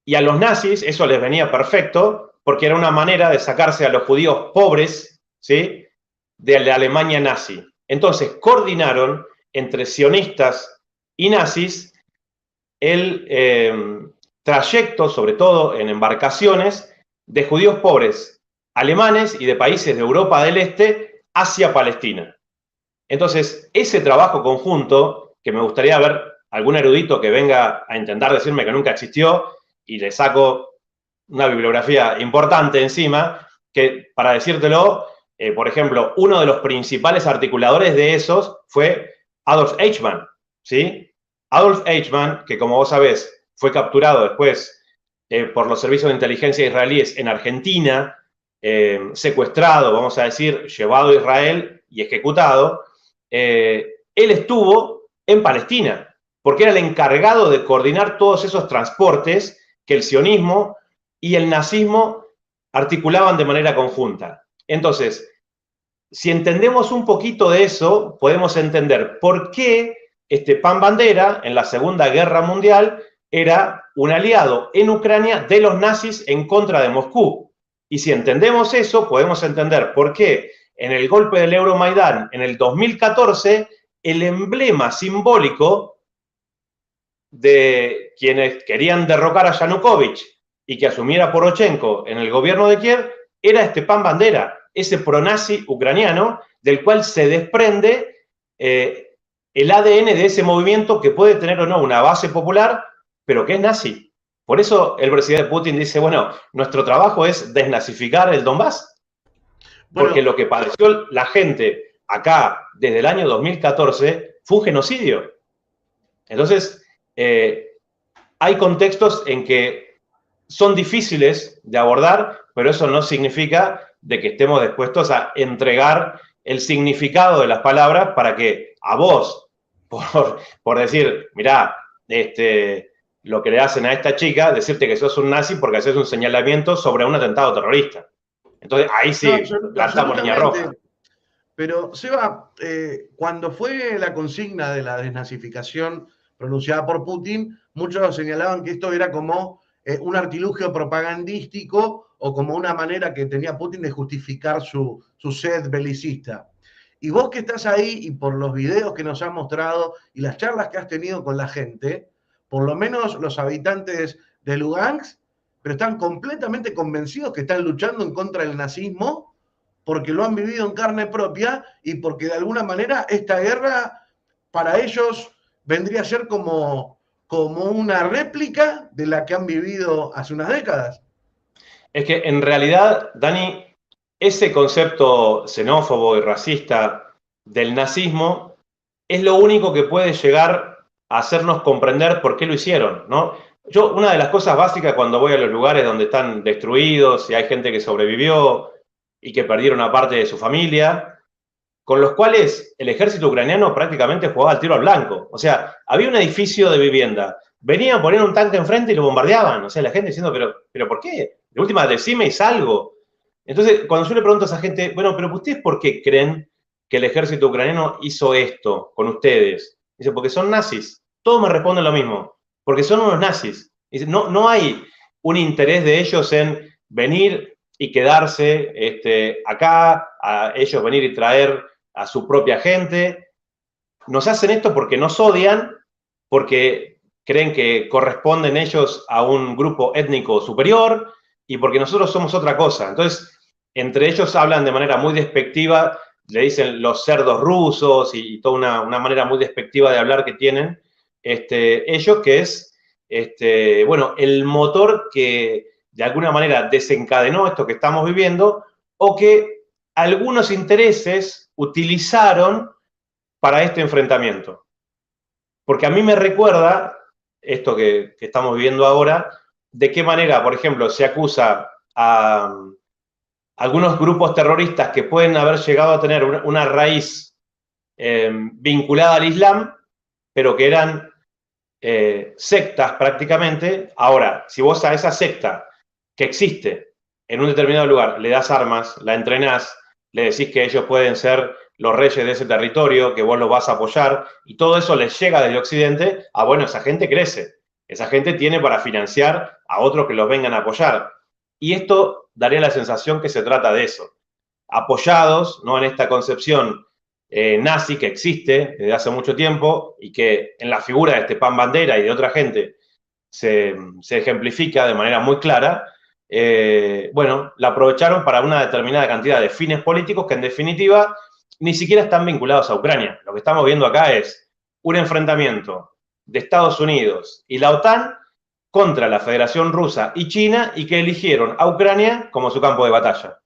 Y a los nazis eso les venía perfecto, porque era una manera de sacarse a los judíos pobres, ¿sí?, de la Alemania nazi. Entonces coordinaron entre sionistas y nazis el trayecto, sobre todo en embarcaciones, de judíos pobres alemanes y de países de Europa del Este hacia Palestina. Entonces, ese trabajo conjunto, que me gustaría ver algún erudito que venga a intentar decirme que nunca existió, y le saco una bibliografía importante encima, que para decírtelo, por ejemplo, uno de los principales articuladores de esos fue Adolf Eichmann, ¿sí? Adolf Eichmann, que como vos sabés, fue capturado después por los servicios de inteligencia israelíes en Argentina, secuestrado, vamos a decir, llevado a Israel y ejecutado. Él estuvo en Palestina, porque era el encargado de coordinar todos esos transportes que el sionismo y el nazismo articulaban de manera conjunta. Entonces, si entendemos un poquito de eso, podemos entender por qué Stepan Bandera, en la Segunda Guerra Mundial, era un aliado en Ucrania de los nazis en contra de Moscú. Y si entendemos eso, podemos entender por qué en el golpe del Euromaidán en el 2014, el emblema simbólico de quienes querían derrocar a Yanukovych y que asumiera Poroshenko en el gobierno de Kiev era Stepan Bandera, ese pronazi ucraniano del cual se desprende el ADN de ese movimiento que puede tener o no una base popular, pero que es nazi. Por eso el presidente Putin dice, bueno, nuestro trabajo es desnazificar el Donbass. Porque lo que padeció la gente acá desde el año 2014 fue un genocidio. Entonces, hay contextos en que son difíciles de abordar, pero eso no significa de que estemos dispuestos a entregar el significado de las palabras para que a vos, por decir, mirá, lo que le hacen a esta chica, decirte que sos un nazi porque haces un señalamiento sobre un atentado terrorista. Entonces, ahí sí, plantamos línea roja. Pero, Seba, cuando fue la consigna de la desnazificación pronunciada por Putin, muchos señalaban que esto era como un artilugio propagandístico o como una manera que tenía Putin de justificar su sed belicista. Y vos que estás ahí y por los videos que nos has mostrado y las charlas que has tenido con la gente, por lo menos los habitantes de Lugansk, pero están completamente convencidos que están luchando en contra del nazismo porque lo han vivido en carne propia y porque de alguna manera esta guerra para ellos vendría a ser como una réplica de la que han vivido hace unas décadas. Es que en realidad, Dani, ese concepto xenófobo y racista del nazismo es lo único que puede llegar a hacernos comprender por qué lo hicieron, ¿no? Una de las cosas básicas cuando voy a los lugares donde están destruidos y hay gente que sobrevivió y que perdieron una parte de su familia, con los cuales el ejército ucraniano prácticamente jugaba al tiro al blanco. O sea, había un edificio de vivienda, venían a poner un tanque enfrente y lo bombardeaban. O sea, la gente diciendo, pero ¿por qué? De última, decime y salgo. Entonces, cuando yo le pregunto a esa gente, bueno, pero ¿ustedes por qué creen que el ejército ucraniano hizo esto con ustedes? Dice, porque son nazis. Todos me responden lo mismo, porque son unos nazis. Dice, no hay un interés de ellos en venir y quedarse acá, a ellos venir y traer a su propia gente. Nos hacen esto porque nos odian, porque creen que corresponden ellos a un grupo étnico superior y porque nosotros somos otra cosa. Entonces, entre ellos hablan de manera muy despectiva, le dicen los cerdos rusos y toda una manera muy despectiva de hablar que tienen ellos, que es, bueno, el motor que de alguna manera desencadenó esto que estamos viviendo o que algunos intereses utilizaron para este enfrentamiento. Porque a mí me recuerda esto que estamos viviendo ahora, de qué manera, por ejemplo, se acusa a algunos grupos terroristas que pueden haber llegado a tener una raíz vinculada al Islam, pero que eran sectas prácticamente. Ahora, si vos a esa secta que existe en un determinado lugar le das armas, la entrenás, le decís que ellos pueden ser los reyes de ese territorio, que vos los vas a apoyar, y todo eso les llega desde Occidente, bueno, esa gente crece. Esa gente tiene para financiar a otros que los vengan a apoyar. Y esto daría la sensación que se trata de eso. Apoyados, ¿no?, en esta concepción nazi que existe desde hace mucho tiempo y que en la figura de Stepan Bandera y de otra gente se ejemplifica de manera muy clara, bueno, la aprovecharon para una determinada cantidad de fines políticos que en definitiva ni siquiera están vinculados a Ucrania. Lo que estamos viendo acá es un enfrentamiento de Estados Unidos y la OTAN contra la Federación Rusa y China y que eligieron a Ucrania como su campo de batalla.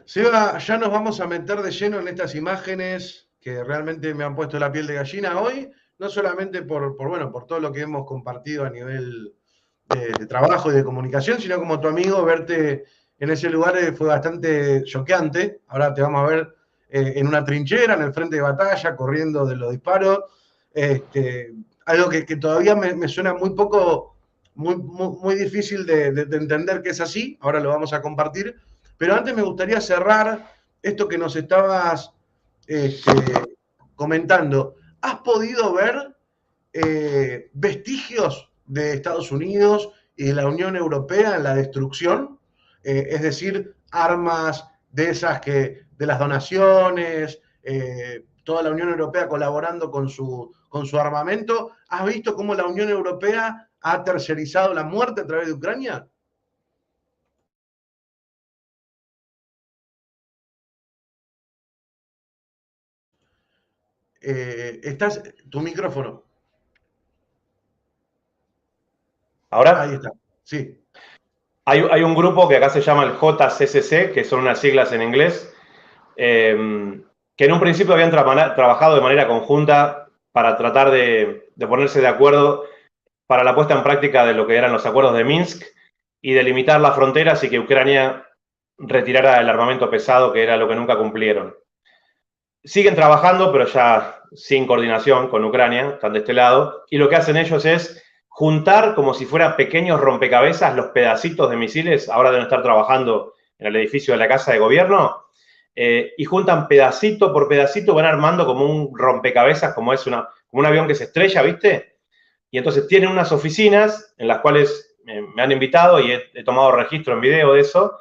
Seba, ya nos vamos a meter de lleno en estas imágenes que realmente me han puesto la piel de gallina hoy, no solamente por todo lo que hemos compartido a nivel de trabajo y de comunicación, sino como tu amigo, verte en ese lugar fue bastante choqueante. Ahora te vamos a ver en una trinchera, en el frente de batalla, corriendo de los disparos. Algo que todavía me suena muy poco, muy difícil de entender que es así. Ahora lo vamos a compartir. Pero antes me gustaría cerrar esto que nos estabas comentando. ¿Has podido ver vestigios de Estados Unidos y de la Unión Europea en la destrucción? Es decir, armas de esas de las donaciones, toda la Unión Europea colaborando con su armamento. ¿Has visto cómo la Unión Europea ha tercerizado la muerte a través de Ucrania? Tu micrófono. ¿Ahora? Ahí está, sí. Hay un grupo que acá se llama el JCCC, que son unas siglas en inglés, que en un principio habían trabajado de manera conjunta para tratar de ponerse de acuerdo para la puesta en práctica de lo que eran los acuerdos de Minsk y de limitar las fronteras y que Ucrania retirara el armamento pesado, que era lo que nunca cumplieron. Siguen trabajando, pero ya sin coordinación con Ucrania, están de este lado, y lo que hacen ellos es juntar como si fueran pequeños rompecabezas los pedacitos de misiles, ahora deben estar trabajando en el edificio de la Casa de Gobierno, y juntan pedacito por pedacito, van armando como un rompecabezas, como un avión que se estrella, ¿viste? Y entonces tienen unas oficinas en las cuales me han invitado y he tomado registro en video de eso,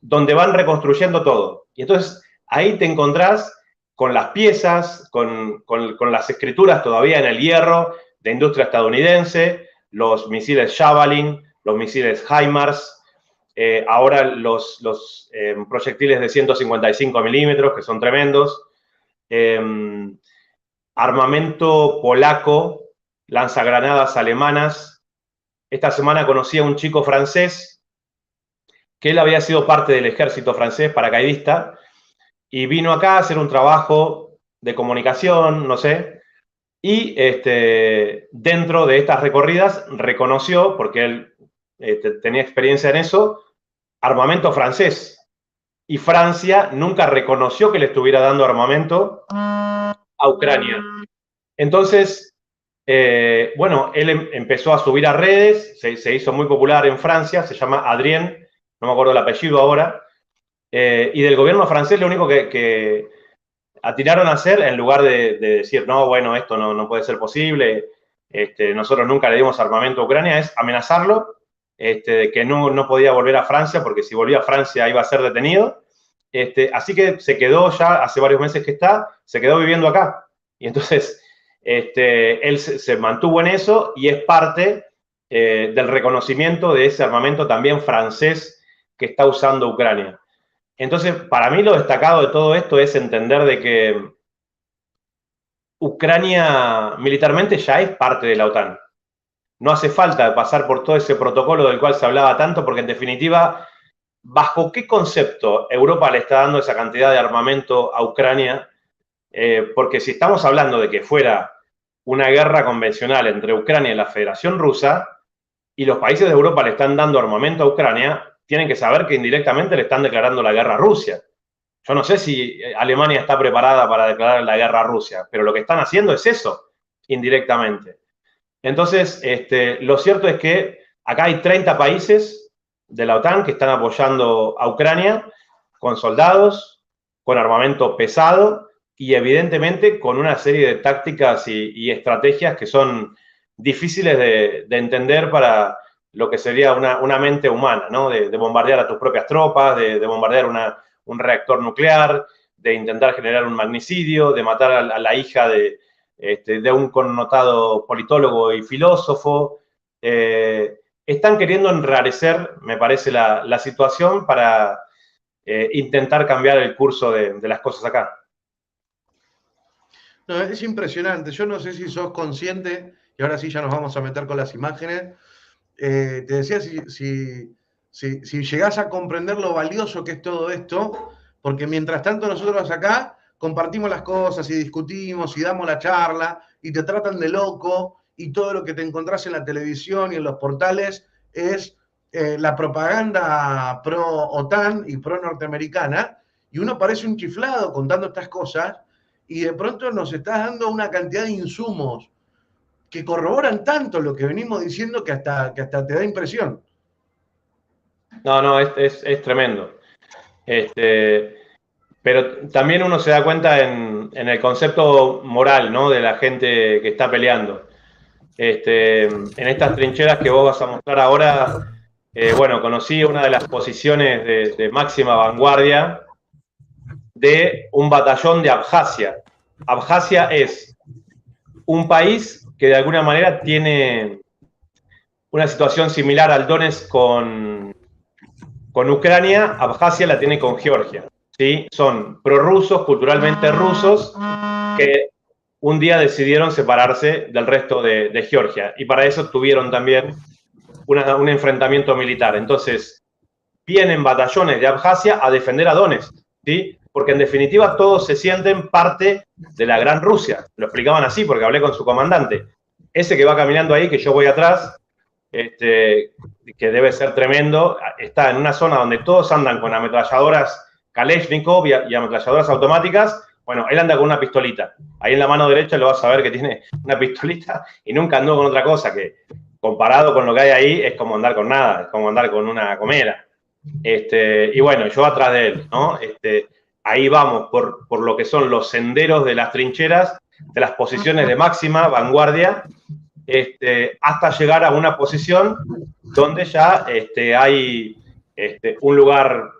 donde van reconstruyendo todo. Y entonces ahí te encontrás con las piezas, con las escrituras todavía en el hierro de industria estadounidense, los misiles Javelin, los misiles HIMARS, ahora los proyectiles de 155 milímetros, que son tremendos, armamento polaco, lanzagranadas alemanas. Esta semana conocí a un chico francés que él había sido parte del ejército francés paracaidista y vino acá a hacer un trabajo de comunicación, no sé, Y dentro de estas recorridas reconoció, porque él tenía experiencia en eso, armamento francés. Y Francia nunca reconoció que le estuviera dando armamento a Ucrania. Entonces, bueno, él empezó a subir a redes, se hizo muy popular en Francia, se llama Adrien, no me acuerdo el apellido ahora, y del gobierno francés lo único que atinaron a hacer, en lugar de decir, no, bueno, esto no puede ser posible, nosotros nunca le dimos armamento a Ucrania, es amenazarlo, de que no podía volver a Francia, porque si volvía a Francia iba a ser detenido. Así que se quedó ya, hace varios meses que se quedó viviendo acá. Y entonces, él se mantuvo en eso y es parte del reconocimiento de ese armamento también francés que está usando Ucrania. Entonces, para mí lo destacado de todo esto es entender de que Ucrania militarmente ya es parte de la OTAN. No hace falta pasar por todo ese protocolo del cual se hablaba tanto, porque en definitiva, ¿bajo qué concepto Europa le está dando esa cantidad de armamento a Ucrania? Porque si estamos hablando de que fuera una guerra convencional entre Ucrania y la Federación Rusa, y los países de Europa le están dando armamento a Ucrania, tienen que saber que indirectamente le están declarando la guerra a Rusia. Yo no sé si Alemania está preparada para declarar la guerra a Rusia, pero lo que están haciendo es eso, indirectamente. Entonces, lo cierto es que acá hay 30 países de la OTAN que están apoyando a Ucrania con soldados, con armamento pesado y evidentemente con una serie de tácticas y estrategias que son difíciles de entender para lo que sería una mente humana, ¿no? De bombardear a tus propias tropas, de bombardear un reactor nuclear, de intentar generar un magnicidio, de matar a la hija de un connotado politólogo y filósofo. Están queriendo enrarecer, me parece, la situación para intentar cambiar el curso de las cosas acá. No, es impresionante. Yo no sé si sos consciente, y ahora sí ya nos vamos a meter con las imágenes. Te decía, si llegás a comprender lo valioso que es todo esto, porque mientras tanto nosotros acá compartimos las cosas y discutimos y damos la charla y te tratan de loco y todo lo que te encontrás en la televisión y en los portales es la propaganda pro-OTAN y pro-norteamericana, y uno parece un chiflado contando estas cosas y de pronto nos estás dando una cantidad de insumos que corroboran tanto lo que venimos diciendo que hasta te da impresión. No, es tremendo. Pero también uno se da cuenta en el concepto moral, ¿no? De la gente que está peleando. En estas trincheras que vos vas a mostrar ahora, bueno, conocí una de las posiciones de máxima vanguardia de un batallón de Abjasia. Abjasia es un país que de alguna manera tiene una situación similar al Donetsk con Ucrania. Abjasia la tiene con Georgia, ¿sí? Son prorrusos, culturalmente rusos, que un día decidieron separarse del resto de Georgia, y para eso tuvieron también un enfrentamiento militar. Entonces, vienen batallones de Abjasia a defender a Donetsk, ¿sí? Porque en definitiva todos se sienten parte de la gran Rusia. Lo explicaban así porque hablé con su comandante. Ese que va caminando ahí, que yo voy atrás, que debe ser tremendo, está en una zona donde todos andan con ametralladoras Kalashnikov y ametralladoras automáticas. Bueno, él anda con una pistolita. Ahí en la mano derecha lo vas a ver que tiene una pistolita y nunca andó con otra cosa, que comparado con lo que hay ahí es como andar con nada, es como andar con una comera. Y bueno, yo atrás de él, ¿no? Ahí vamos por lo que son los senderos de las trincheras, de las posiciones de máxima vanguardia, hasta llegar a una posición donde ya hay un lugar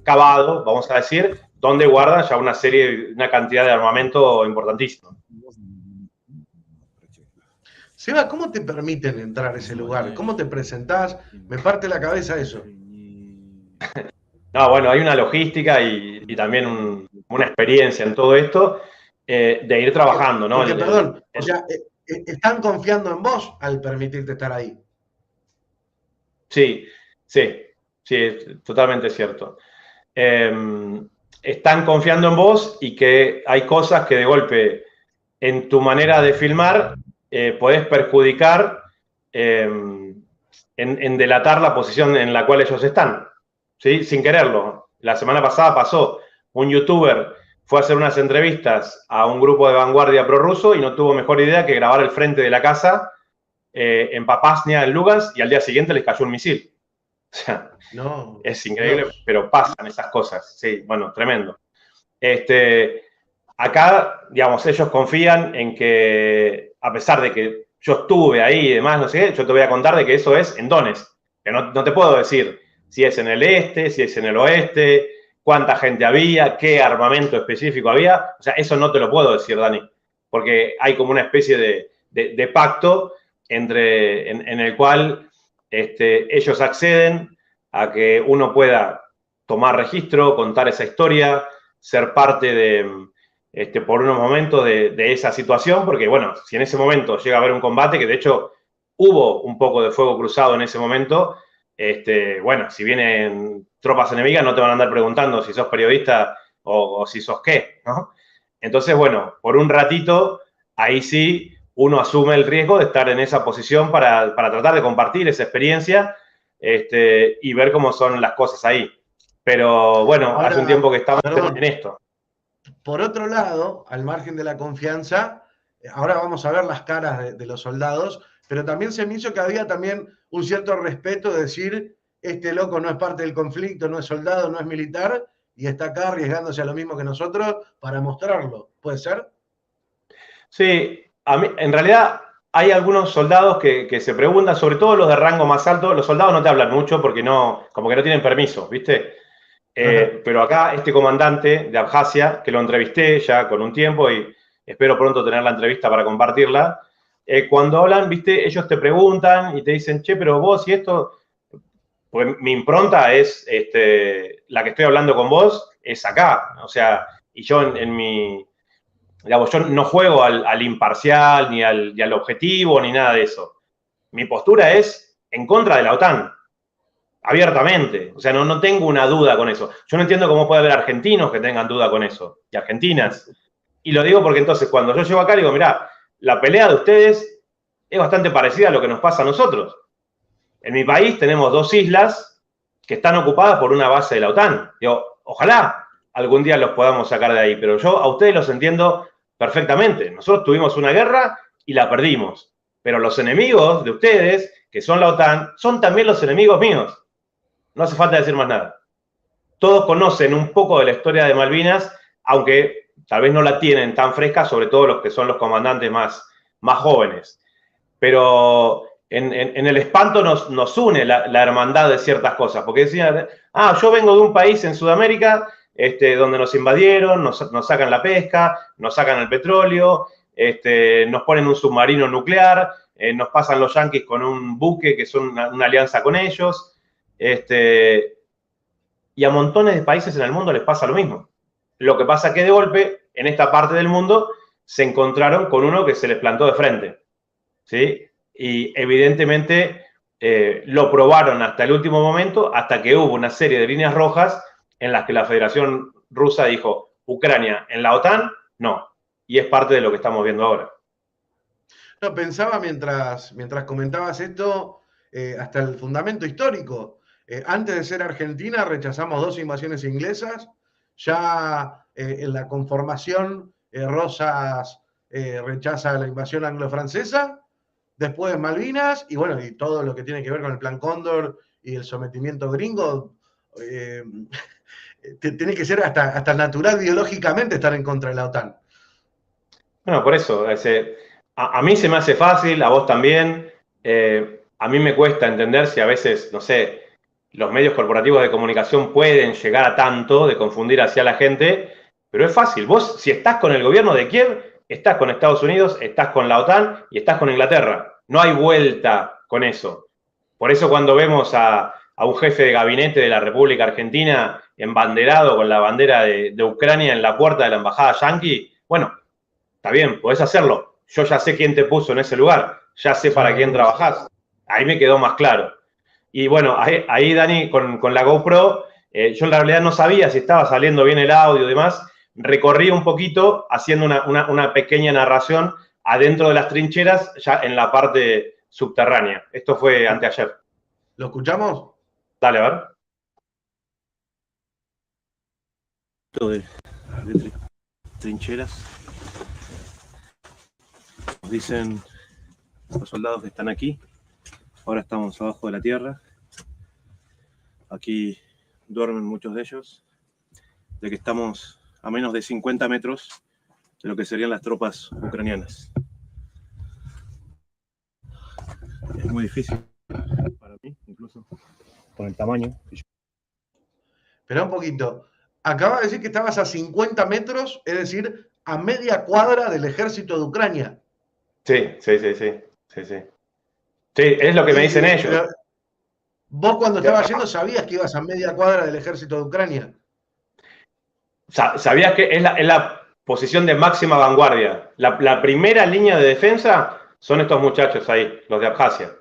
cavado, vamos a decir, donde guardan ya una cantidad de armamento importantísima. Seba, ¿cómo te permiten entrar a ese lugar? ¿Cómo te presentás? Me parte la cabeza eso. No, bueno, hay una logística y también una experiencia en todo esto de ir trabajando, ¿no? Porque, perdón, o sea, ¿están confiando en vos al permitirte estar ahí? Sí, es totalmente cierto. Están confiando en vos y que hay cosas que de golpe en tu manera de filmar podés perjudicar en delatar la posición en la cual ellos están, ¿sí? Sin quererlo. La semana pasada pasó, un youtuber fue a hacer unas entrevistas a un grupo de vanguardia prorruso y no tuvo mejor idea que grabar el frente de la casa en Papasnia, en Lugansk, y al día siguiente les cayó un misil. O sea, No, es increíble, Dios. pero pasan esas cosas. Sí, bueno, tremendo. Acá, digamos, ellos confían en que, a pesar de que yo estuve ahí y demás, no sé qué, yo te voy a contar de que eso es en Donetsk. Que no te puedo decir si es en el este, si es en el oeste, cuánta gente había, qué armamento específico había. O sea, eso no te lo puedo decir, Dani, porque hay como una especie de pacto en el cual ellos acceden a que uno pueda tomar registro, contar esa historia, ser parte por unos momentos de esa situación, porque bueno, si en ese momento llega a haber un combate, que de hecho hubo un poco de fuego cruzado en ese momento, bueno, si vienen tropas enemigas no te van a andar preguntando si sos periodista o si sos qué, ¿no? Entonces, bueno, por un ratito, ahí sí uno asume el riesgo de estar en esa posición para tratar de compartir esa experiencia y ver cómo son las cosas ahí. Pero bueno, Ahora, hace un tiempo que estamos perdón, en esto. por otro lado, al margen de la confianza, ahora vamos a ver las caras de los soldados, pero también se me hizo que había también un cierto respeto de decir, este loco no es parte del conflicto, no es soldado, no es militar, y está acá arriesgándose a lo mismo que nosotros para mostrarlo. ¿Puede ser? Sí, en realidad hay algunos soldados que se preguntan, sobre todo los de rango más alto, los soldados no te hablan mucho porque como que no tienen permiso, ¿viste? Pero acá este comandante de Abjasia, que lo entrevisté ya con un tiempo y espero pronto tener la entrevista para compartirla, cuando hablan, ¿viste? Ellos te preguntan y te dicen, che, pero vos y esto, pues mi impronta es, la que estoy hablando con vos, es acá, o sea, y yo en mi, digamos, yo no juego al imparcial, ni al objetivo, ni nada de eso. Mi postura es en contra de la OTAN, abiertamente. O sea, no tengo una duda con eso. Yo no entiendo cómo puede haber argentinos que tengan duda con eso, y argentinas. Y lo digo porque entonces cuando yo llego acá digo, mirá, la pelea de ustedes es bastante parecida a lo que nos pasa a nosotros. En mi país tenemos 2 islas que están ocupadas por una base de la OTAN. Digo, ojalá algún día los podamos sacar de ahí, pero yo a ustedes los entiendo perfectamente. Nosotros tuvimos una guerra y la perdimos, pero los enemigos de ustedes, que son la OTAN, son también los enemigos míos. No hace falta decir más nada. Todos conocen un poco de la historia de Malvinas, aunque tal vez no la tienen tan fresca, sobre todo los que son los comandantes más jóvenes. Pero en el espanto nos une la hermandad de ciertas cosas, porque decían, yo vengo de un país en Sudamérica donde nos invadieron, nos sacan la pesca, nos sacan el petróleo, nos ponen un submarino nuclear, nos pasan los yanquis con un buque que son una alianza con ellos, y a montones de países en el mundo les pasa lo mismo. Lo que pasa es que de golpe, en esta parte del mundo, se encontraron con uno que se les plantó de frente, ¿sí? Y evidentemente lo probaron hasta el último momento, hasta que hubo una serie de líneas rojas en las que la Federación Rusa dijo, Ucrania en la OTAN, no. Y es parte de lo que estamos viendo ahora. No, pensaba mientras comentabas esto, hasta el fundamento histórico. Antes de ser Argentina rechazamos 2 invasiones inglesas, ya en la conformación Rosas rechaza la invasión anglo-francesa, después Malvinas y bueno, y todo lo que tiene que ver con el Plan Cóndor y el sometimiento gringo, tiene que ser hasta natural biológicamente estar en contra de la OTAN. Bueno, por eso, a mí se me hace fácil, a vos también. A mí me cuesta entender si a veces, no sé, los medios corporativos de comunicación pueden llegar a tanto de confundir hacia la gente, pero es fácil. Vos, si estás con el gobierno de Kiev, estás con Estados Unidos, estás con la OTAN y estás con Inglaterra. No hay vuelta con eso. Por eso cuando vemos a un jefe de gabinete de la República Argentina embanderado con la bandera de Ucrania en la puerta de la embajada yanqui, bueno, está bien, podés hacerlo. Yo ya sé quién te puso en ese lugar, ya sé para quién trabajás. Ahí me quedó más claro. Y bueno, ahí Dani, con la GoPro, yo en realidad no sabía si estaba saliendo bien el audio y demás, recorrí un poquito haciendo una pequeña narración adentro de las trincheras, ya en la parte subterránea. Esto fue anteayer. ¿Lo escuchamos? Dale, a ver. De trincheras. Nos dicen los soldados que están aquí. Ahora estamos abajo de la tierra. Aquí duermen muchos de ellos. De que estamos a menos de 50 metros de lo que serían las tropas ucranianas. Es muy difícil para mí, incluso con el tamaño. Espera un poquito. Acaba de decir que estabas a 50 metros, es decir, a media cuadra del ejército de Ucrania. Sí. Sí, es lo que me dicen ellos. Pero vos cuando estabas yendo sabías que ibas a media cuadra del ejército de Ucrania. Sabías que es la posición de máxima vanguardia. La primera línea de defensa son estos muchachos ahí, los de Abjasia.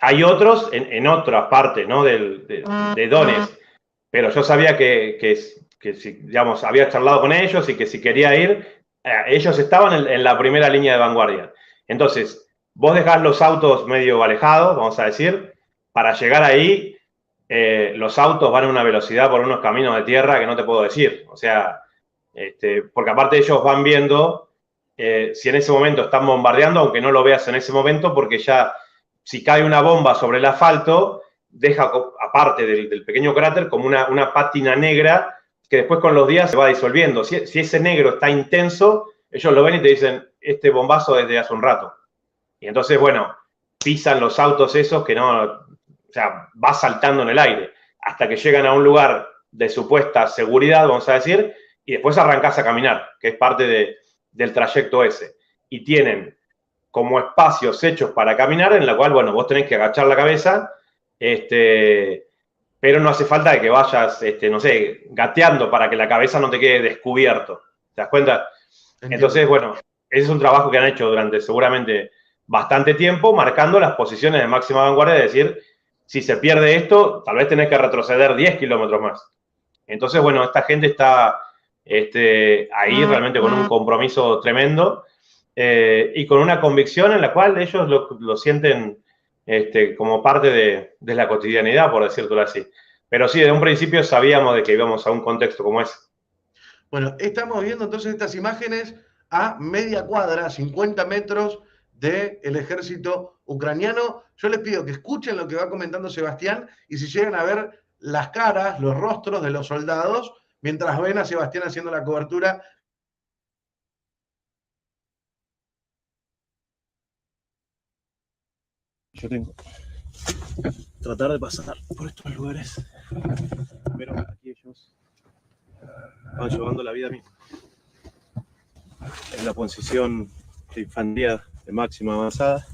Hay otros en otras partes, ¿no? de Donetsk. Pero yo sabía que si, digamos, había charlado con ellos y que si quería ir, ellos estaban en la primera línea de vanguardia. Entonces, vos dejás los autos medio alejados, vamos a decir, para llegar ahí, los autos van a una velocidad por unos caminos de tierra que no te puedo decir. O sea, porque aparte ellos van viendo si en ese momento están bombardeando, aunque no lo veas en ese momento, porque ya si cae una bomba sobre el asfalto, deja, aparte del pequeño cráter, como una pátina negra que después con los días se va disolviendo. Si ese negro está intenso, ellos lo ven y te dicen, este bombazo es de hace un rato. Y entonces, bueno, pisan los autos esos que no, o sea, va saltando en el aire, hasta que llegan a un lugar de supuesta seguridad, vamos a decir, y después arrancás a caminar, que es parte del trayecto ese. Y tienen como espacios hechos para caminar, en la cual, bueno, vos tenés que agachar la cabeza, pero no hace falta de que vayas, no sé, gateando para que la cabeza no te quede descubierto. ¿Te das cuenta? Entiendo. Entonces, bueno, ese es un trabajo que han hecho durante seguramente bastante tiempo, marcando las posiciones de máxima vanguardia, es decir, si se pierde esto, tal vez tenés que retroceder 10 kilómetros más. Entonces, bueno, esta gente está ahí realmente con un compromiso tremendo y con una convicción en la cual ellos lo sienten como parte de la cotidianidad, por decirlo así. Pero sí, de un principio sabíamos de que íbamos a un contexto como ese. Bueno, estamos viendo entonces estas imágenes a media cuadra, 50 metros del ejército ucraniano. Yo les pido que escuchen lo que va comentando Sebastián y si llegan a ver las caras, los rostros de los soldados, mientras ven a Sebastián haciendo la cobertura. Yo tengo que tratar de pasar por estos lugares, pero aquí ellos van llevando la vida misma. En la posición de infantería de máxima avanzada.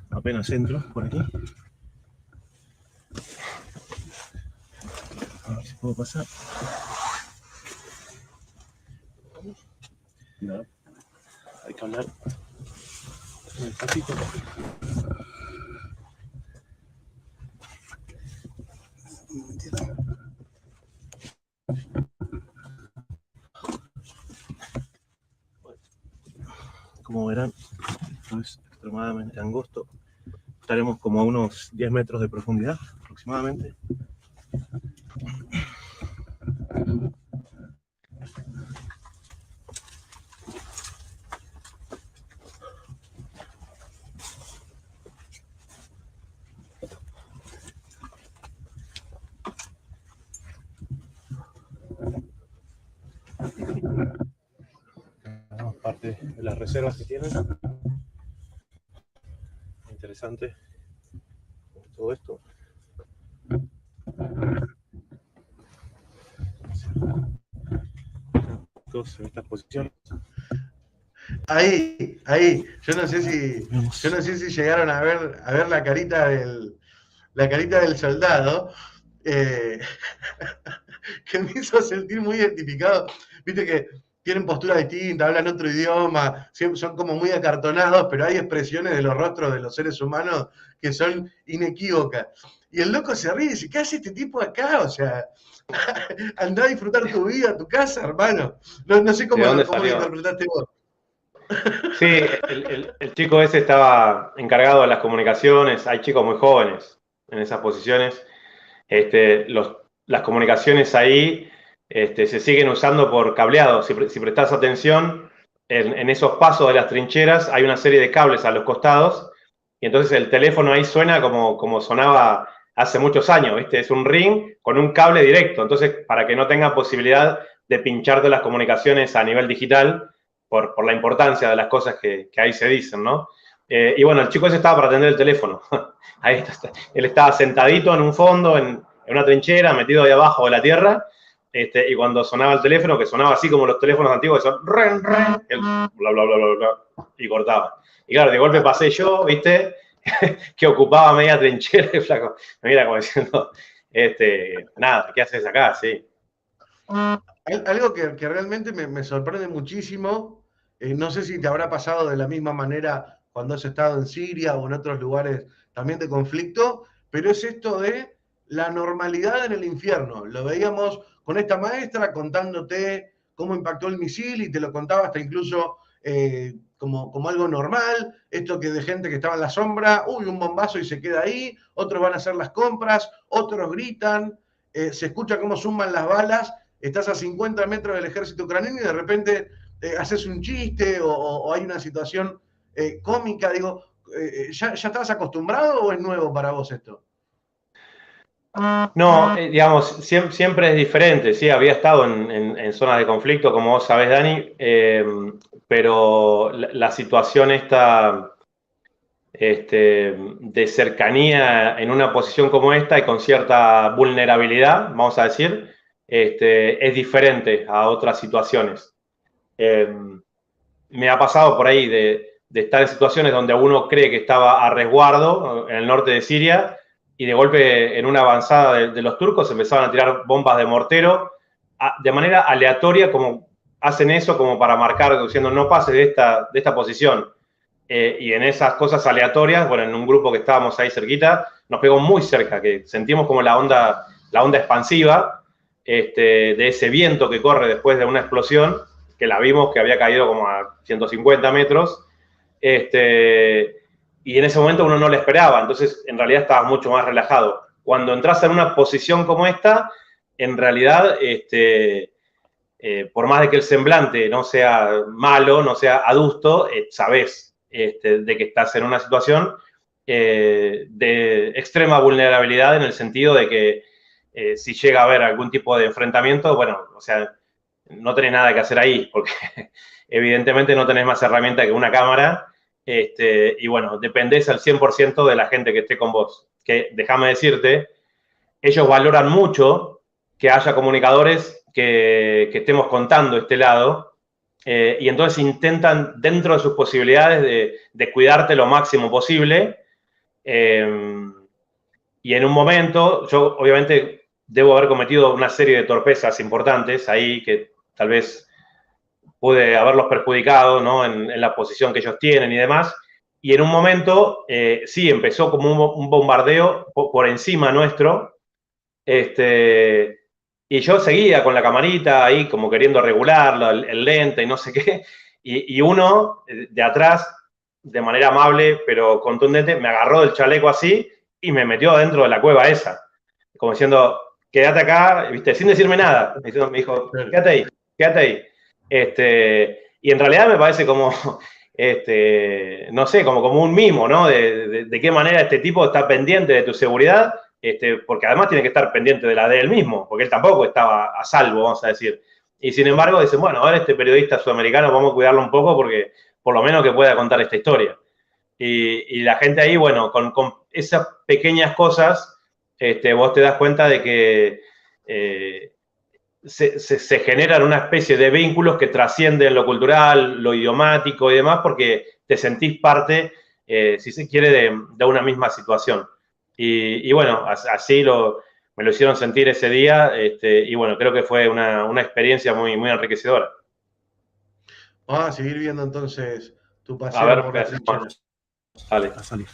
Apenas entro por aquí. A ver si puedo pasar. No. Hay que hablar despacito. Un momentito. Como verán, esto es extremadamente angosto. Estaremos como a unos 10 metros de profundidad aproximadamente. Parte de las reservas que tienen. Interesante todo esto. Todos en estas posiciones. Ahí. Yo no sé si llegaron a ver la carita del soldado, que me hizo sentir muy identificado. Viste que tienen postura distinta, hablan otro idioma, son como muy acartonados, pero hay expresiones de los rostros de los seres humanos que son inequívocas. Y el loco se ríe y dice, ¿qué hace este tipo acá? O sea, anda a disfrutar tu vida, tu casa, hermano. No sé cómo lo interpretaste vos. Sí, el chico ese estaba encargado de las comunicaciones. Hay chicos muy jóvenes en esas posiciones. Las comunicaciones ahí se siguen usando por cableado. Si prestás atención, en esos pasos de las trincheras hay una serie de cables a los costados y entonces el teléfono ahí suena como sonaba hace muchos años, ¿viste? Es un ring con un cable directo. Entonces, para que no tenga posibilidad de pincharte las comunicaciones a nivel digital, por la importancia de las cosas que ahí se dicen, ¿no? Y bueno, el chico ese estaba para atender el teléfono. Ahí está. Él estaba sentadito en un fondo, en una trinchera, metido ahí abajo de la tierra, y cuando sonaba el teléfono, que sonaba así como los teléfonos antiguos, que son ren, ren, él bla, bla, bla, bla, bla, y cortaba. Y claro, de golpe pasé yo, ¿viste? Que ocupaba media trinchera y flaco. Me mira como diciendo, nada, ¿qué haces acá? Sí. Algo que realmente me sorprende muchísimo, no sé si te habrá pasado de la misma manera cuando has estado en Siria o en otros lugares también de conflicto, pero es esto de la normalidad en el infierno. Lo veíamos con esta maestra contándote cómo impactó el misil y te lo contaba hasta incluso como algo normal, esto que de gente que estaba en la sombra, uy, un bombazo y se queda ahí, otros van a hacer las compras, otros gritan, se escucha cómo suman las balas. Estás a 50 metros del ejército ucraniano y de repente haces un chiste o hay una situación cómica. Digo, ¿ya estabas acostumbrado o es nuevo para vos esto? No, digamos, siempre es diferente, sí, había estado en zonas de conflicto, como vos sabés, Dani, pero la situación esta de cercanía en una posición como esta y con cierta vulnerabilidad, vamos a decir, es diferente a otras situaciones. Me ha pasado por ahí de estar en situaciones donde uno cree que estaba a resguardo en el norte de Siria y de golpe en una avanzada de los turcos empezaban a tirar bombas de mortero de manera aleatoria, como hacen eso como para marcar, diciendo no pases de esta posición. Y en esas cosas aleatorias, bueno, en un grupo que estábamos ahí cerquita, nos pegó muy cerca, que sentimos como la onda expansiva de ese viento que corre después de una explosión, que la vimos que había caído como a 150 metros, y en ese momento uno no la esperaba, entonces en realidad estaba mucho más relajado. Cuando entras en una posición como esta, en realidad, por más de que el semblante no sea malo, no sea adusto, sabés de que estás en una situación de extrema vulnerabilidad en el sentido de que si llega a haber algún tipo de enfrentamiento, bueno, o sea, no tenés nada que hacer ahí, porque evidentemente no tenés más herramienta que una cámara, y bueno, dependés al 100% de la gente que esté con vos. Que, déjame decirte, ellos valoran mucho que haya comunicadores que estemos contando este lado, y entonces intentan, dentro de sus posibilidades, de cuidarte lo máximo posible. Y en un momento, yo obviamente debo haber cometido una serie de torpezas importantes ahí que tal vez pude haberlos perjudicado, ¿no? En la posición que ellos tienen y demás. Y en un momento, sí, empezó como un bombardeo por encima nuestro. Y yo seguía con la camarita ahí como queriendo regularlo, el lente y no sé qué. Y uno de atrás, de manera amable pero contundente, me agarró del chaleco así y me metió dentro de la cueva esa. Como diciendo, quédate acá, ¿viste? Sin decirme nada. Me dijo, quédate ahí, quédate ahí. Y en realidad me parece como, no sé, como un mimo, ¿no? De qué manera este tipo está pendiente de tu seguridad, porque además tiene que estar pendiente de la de él mismo, porque él tampoco estaba a salvo, vamos a decir. Y sin embargo dicen, bueno, ahora este periodista sudamericano vamos a cuidarlo un poco porque por lo menos que pueda contar esta historia. Y la gente ahí, bueno, con esas pequeñas cosas, vos te das cuenta de que se generan una especie de vínculos que trascienden lo cultural, lo idiomático y demás, porque te sentís parte, si se quiere, de una misma situación. Y bueno, así me lo hicieron sentir ese día, y bueno, creo que fue una experiencia muy, muy enriquecedora. Vamos a seguir viendo entonces tu paseo A ver, por la trinchera. dale. A salir.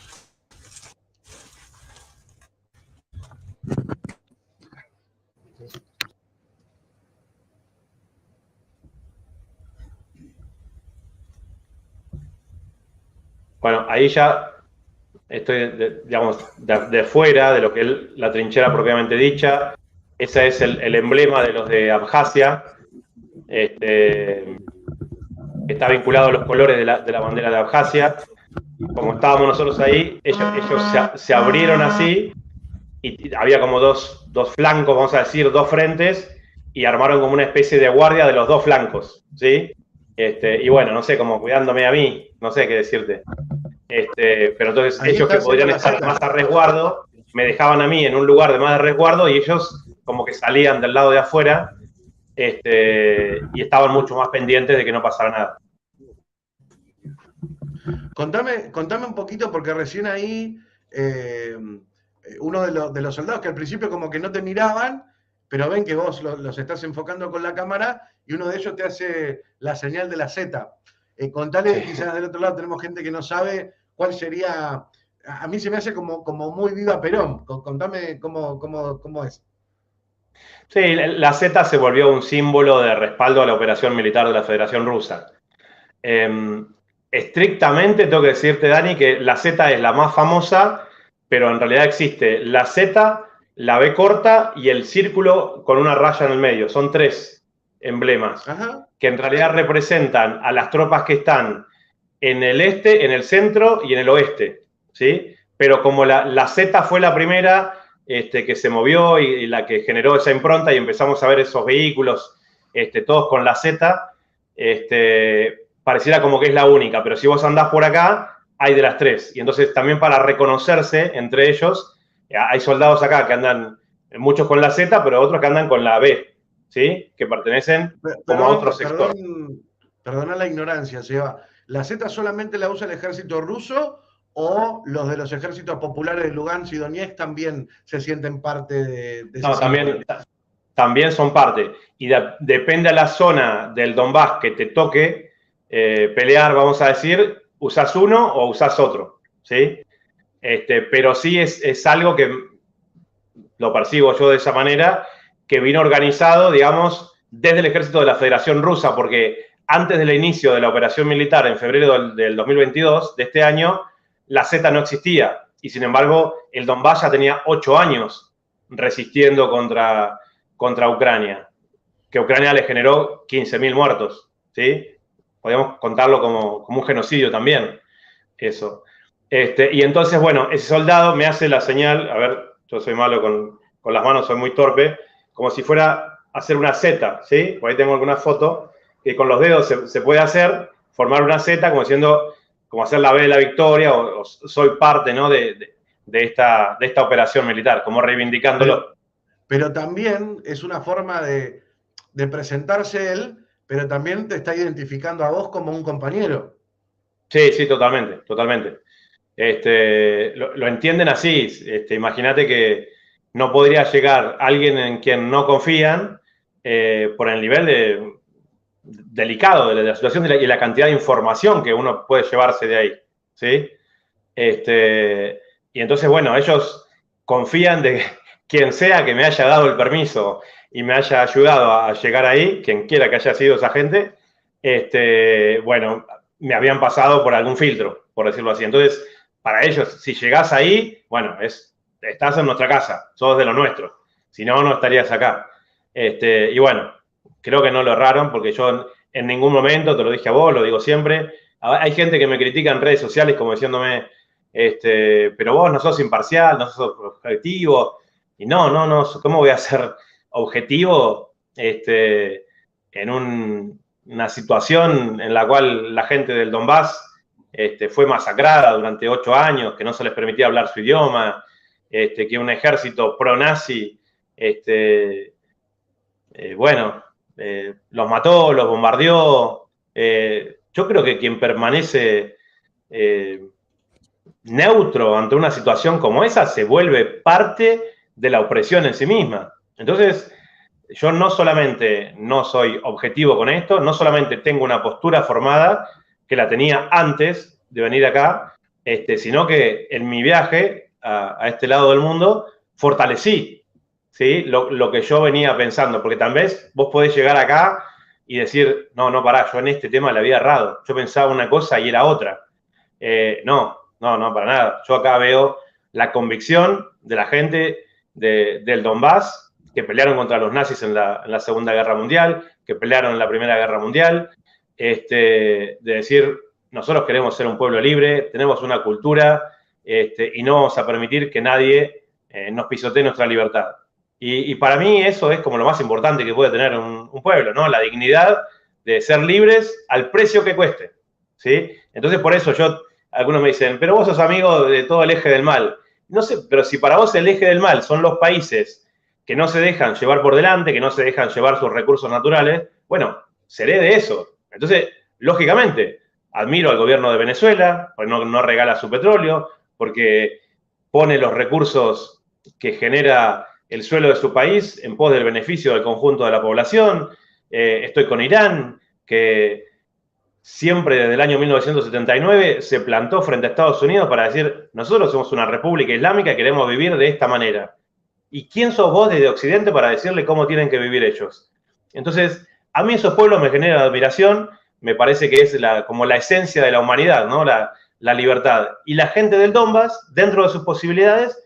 Bueno, ahí ya estoy, digamos, de fuera de lo que es la trinchera propiamente dicha. Ese es el emblema de los de Abjasia. Está vinculado a los colores de la bandera de Abjasia. Como estábamos nosotros ahí, ellos se abrieron así y había como dos flancos, vamos a decir, dos frentes, y armaron como una especie de guardia de los dos flancos, ¿sí? Y bueno, no sé, como cuidándome a mí, no sé qué decirte. Pero entonces Ahí ellos que está podrían haciendo la estar seta. más a resguardo, me dejaban a mí en un lugar de más de resguardo y ellos como que salían del lado de afuera y estaban mucho más pendientes de que no pasara nada. Contame un poquito, porque recién ahí uno de los soldados que al principio como que no te miraban, pero ven que vos los estás enfocando con la cámara y uno de ellos te hace la señal de la Z. Contale, Sí. quizás del otro lado tenemos gente que no sabe cuál sería. A mí se me hace como muy viva Perón. Contame cómo es. Sí, la Z se volvió un símbolo de respaldo a la operación militar de la Federación Rusa. Estrictamente tengo que decirte, Dani, que la Z es la más famosa, pero en realidad existe la Z, la B corta y el círculo con una raya en el medio. Son 3 emblemas. Ajá. Que en realidad representan a las tropas que están en el este, en el centro y en el oeste, ¿sí? Pero como la Z fue la primera que se movió y la que generó esa impronta y empezamos a ver esos vehículos todos con la Z, pareciera como que es la única, pero si vos andás por acá, hay de las 3. Y entonces también para reconocerse entre ellos, hay soldados acá que andan, muchos con la Z, pero otros que andan con la B, ¿sí? Que pertenecen como a otro sector. Perdona la ignorancia, Seba. ¿La Z solamente la usa el ejército ruso o los de los ejércitos populares de Lugansk y Donetsk también se sienten parte de ese No, símbolo? también son parte. Y depende a la zona del Donbass que te toque pelear, vamos a decir, usás uno o usás otro, ¿sí? Pero sí es algo que lo percibo yo de esa manera, que vino organizado, digamos, desde el ejército de la Federación Rusa, porque antes del inicio de la operación militar en febrero del 2022, de este año, la Z no existía. Y sin embargo, el Donbass ya tenía 8 años resistiendo contra Ucrania, que Ucrania le generó 15.000 muertos, ¿sí? Podríamos contarlo como un genocidio también, eso. Y entonces, bueno, ese soldado me hace la señal, a ver, yo soy malo con las manos, soy muy torpe, como si fuera a hacer una Z, ¿sí? Por ahí tengo alguna foto, que con los dedos se puede hacer, formar una Z, como diciendo, como hacer la B de la victoria, o soy parte, ¿no? de esta operación militar, como reivindicándolo. Pero también es una forma de presentarse él, pero también te está identificando a vos como un compañero. Sí, totalmente, totalmente. Lo entienden así. Imagínate que no podría llegar alguien en quien no confían por el nivel delicado de la situación y la cantidad de información que uno puede llevarse de ahí, ¿sí? Y entonces, bueno, ellos confían de quien sea que me haya dado el permiso y me haya ayudado a llegar ahí, quien quiera que haya sido esa gente, bueno, me habían pasado por algún filtro, por decirlo así. Entonces, para ellos, si llegás ahí, bueno, estás en nuestra casa, sos de lo nuestro. Si no, no estarías acá. Y bueno, creo que no lo erraron porque yo en ningún momento, te lo dije a vos, lo digo siempre, hay gente que me critica en redes sociales como diciéndome, pero vos no sos imparcial, no sos objetivo. Y no, ¿cómo voy a ser objetivo en una situación en la cual la gente del Donbass fue masacrada durante 8 años, que no se les permitía hablar su idioma, que un ejército pro-nazi, bueno, los mató, los bombardeó. Yo creo que quien permanece neutro ante una situación como esa se vuelve parte de la opresión en sí misma. Entonces, yo no solamente no soy objetivo con esto, no solamente tengo una postura formada, que la tenía antes de venir acá, sino que en mi viaje a este lado del mundo fortalecí, ¿sí? Lo que yo venía pensando, porque tal vez vos podés llegar acá y decir, no, pará, yo en este tema la había errado, yo pensaba una cosa y era otra. No, para nada. Yo acá veo la convicción de la gente del Donbass, que pelearon contra los nazis en la Segunda Guerra Mundial, que pelearon en la Primera Guerra Mundial, de decir, nosotros queremos ser un pueblo libre, tenemos una cultura, y no vamos a permitir que nadie nos pisotee nuestra libertad. Y para mí eso es como lo más importante que puede tener un pueblo, ¿no? La dignidad de ser libres al precio que cueste, ¿sí? Entonces, por eso algunos me dicen, pero vos sos amigo de todo el eje del mal. No sé, pero si para vos el eje del mal son los países que no se dejan llevar por delante, que no se dejan llevar sus recursos naturales, bueno, seré de eso. Entonces, lógicamente, admiro al gobierno de Venezuela, porque no regala su petróleo, porque pone los recursos que genera el suelo de su país en pos del beneficio del conjunto de la población. Estoy con Irán, que siempre desde el año 1979 se plantó frente a Estados Unidos para decir, nosotros somos una república islámica y queremos vivir de esta manera. ¿Y quién sos vos desde Occidente para decirle cómo tienen que vivir ellos? Entonces, a mí esos pueblos me generan admiración, me parece que es como la esencia de la humanidad, ¿no? La libertad. Y la gente del Donbass, dentro de sus posibilidades,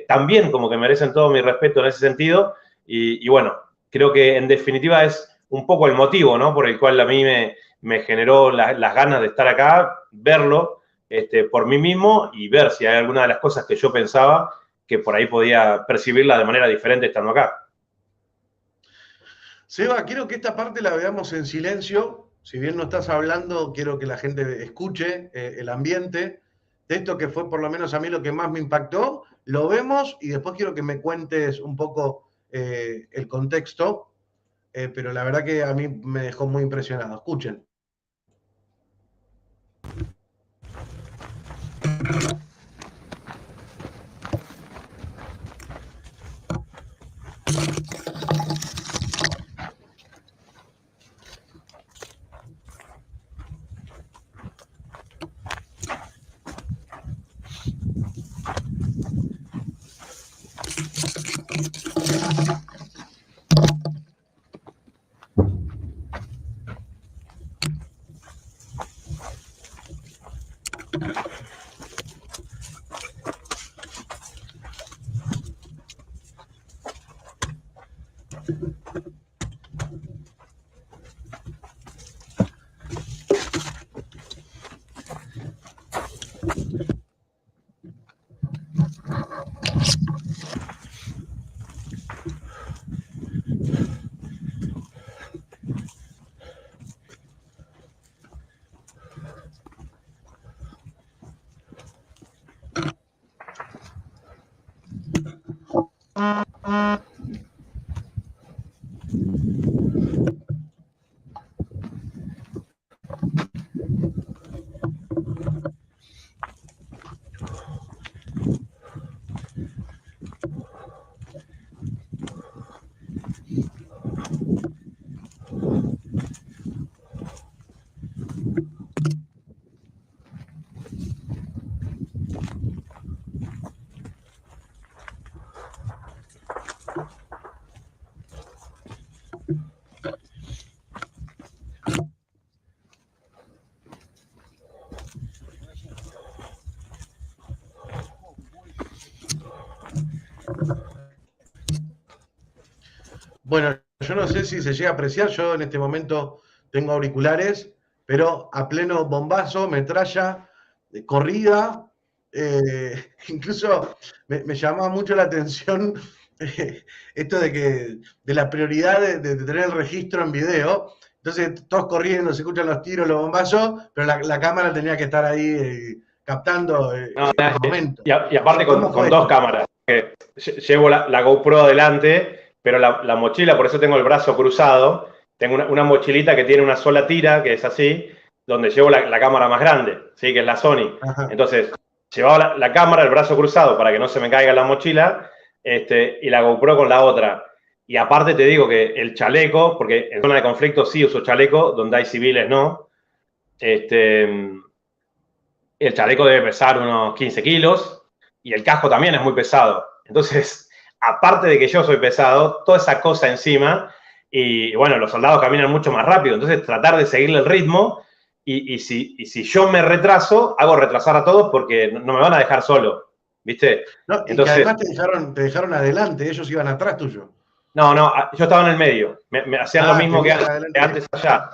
también como que merecen todo mi respeto en ese sentido. Y bueno, creo que en definitiva es un poco el motivo, ¿no? Por el cual a mí me generó las ganas de estar acá, verlo por mí mismo y ver si hay alguna de las cosas que yo pensaba que por ahí podía percibirla de manera diferente estando acá. Seba, quiero que esta parte la veamos en silencio. Si bien no estás hablando, quiero que la gente escuche el ambiente de esto que fue por lo menos a mí lo que más me impactó. Lo vemos y después quiero que me cuentes un poco el contexto, pero la verdad que a mí me dejó muy impresionado. Escuchen. Bueno, yo no sé si se llega a apreciar, yo en este momento tengo auriculares, pero a pleno bombazo, metralla, corrida, incluso me llamaba mucho la atención esto de la prioridad de tener el registro en video. Entonces, todos corriendo, se escuchan los tiros, los bombazos, pero la cámara tenía que estar ahí captando el momento. Y aparte con dos cámaras. Llevo la GoPro adelante, pero la mochila, por eso tengo el brazo cruzado. Tengo una mochilita que tiene una sola tira, que es así, donde llevo la cámara más grande, ¿sí? Que es la Sony. Ajá. Entonces, llevaba la cámara, el brazo cruzado, para que no se me caiga la mochila, y la GoPro con la otra. Y aparte te digo que el chaleco, porque en zona de conflicto sí uso chaleco, donde hay civiles no. El chaleco debe pesar unos 15 kilos y el casco también es muy pesado. Entonces, aparte de que yo soy pesado, toda esa cosa encima, y bueno, los soldados caminan mucho más rápido. Entonces, tratar de seguirle el ritmo y si yo me retraso, hago retrasar a todos porque no me van a dejar solo, ¿viste? No, y que Entonces, además te dejaron adelante, ellos iban atrás tuyo. no, yo estaba en el medio. Me hacían lo mismo que tenías adelante. antes allá.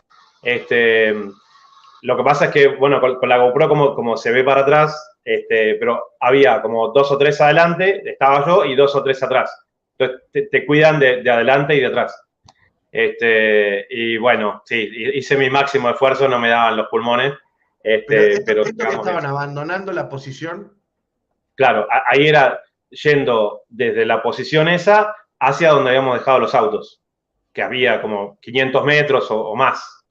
Lo que pasa es que, bueno, con la GoPro como se ve para atrás, pero había como 2 o 3 adelante, estaba yo, y 2 o 3 atrás. Entonces te cuidan de adelante y de atrás. Y bueno, sí, hice mi máximo esfuerzo, no me daban los pulmones. Pero esto que digamos estaban que, abandonando la posición. claro, ahí era yendo desde la posición esa hacia donde habíamos dejado los autos, que había como 500 metros o más.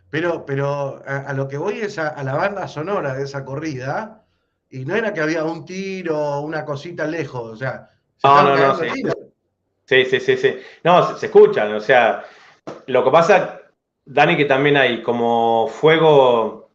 Pero a lo que voy es a la banda sonora de esa corrida, y no era que había un tiro, una cosita lejos, o sea, se estaban No, cagando sí. tiros. Sí. No, se escuchan, o sea, lo que pasa, Dani, que también hay como fuego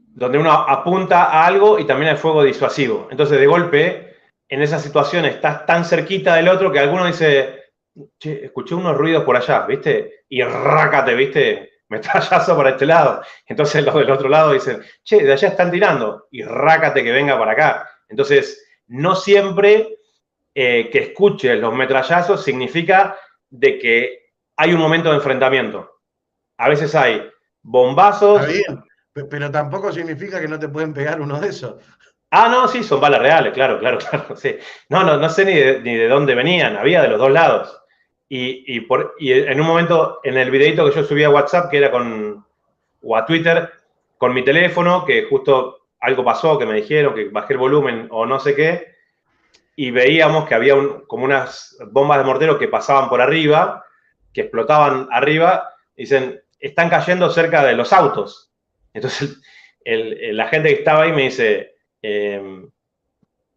donde uno apunta a algo y también hay fuego disuasivo. Entonces, de golpe, en esa situación estás tan cerquita del otro que alguno dice, che, escuché unos ruidos por allá, ¿viste? Y rácate, ¿viste? Metrallazo para este lado. Entonces los del otro lado dicen, che, de allá están tirando. Y rácate que venga para acá. Entonces, no siempre que escuches los metrallazos significa de que hay un momento de enfrentamiento. A veces hay bombazos. Está bien, pero tampoco significa que no te pueden pegar uno de esos. Ah, no, sí, son balas reales, claro, sí. No sé ni de dónde venían, había de los dos lados. Y en un momento, en el videito que yo subí a WhatsApp, que era o a Twitter, con mi teléfono, que justo algo pasó, que me dijeron que bajé el volumen o no sé qué, y veíamos que había como unas bombas de mortero que pasaban por arriba, que explotaban arriba, y dicen, están cayendo cerca de los autos. Entonces, la gente que estaba ahí me dice,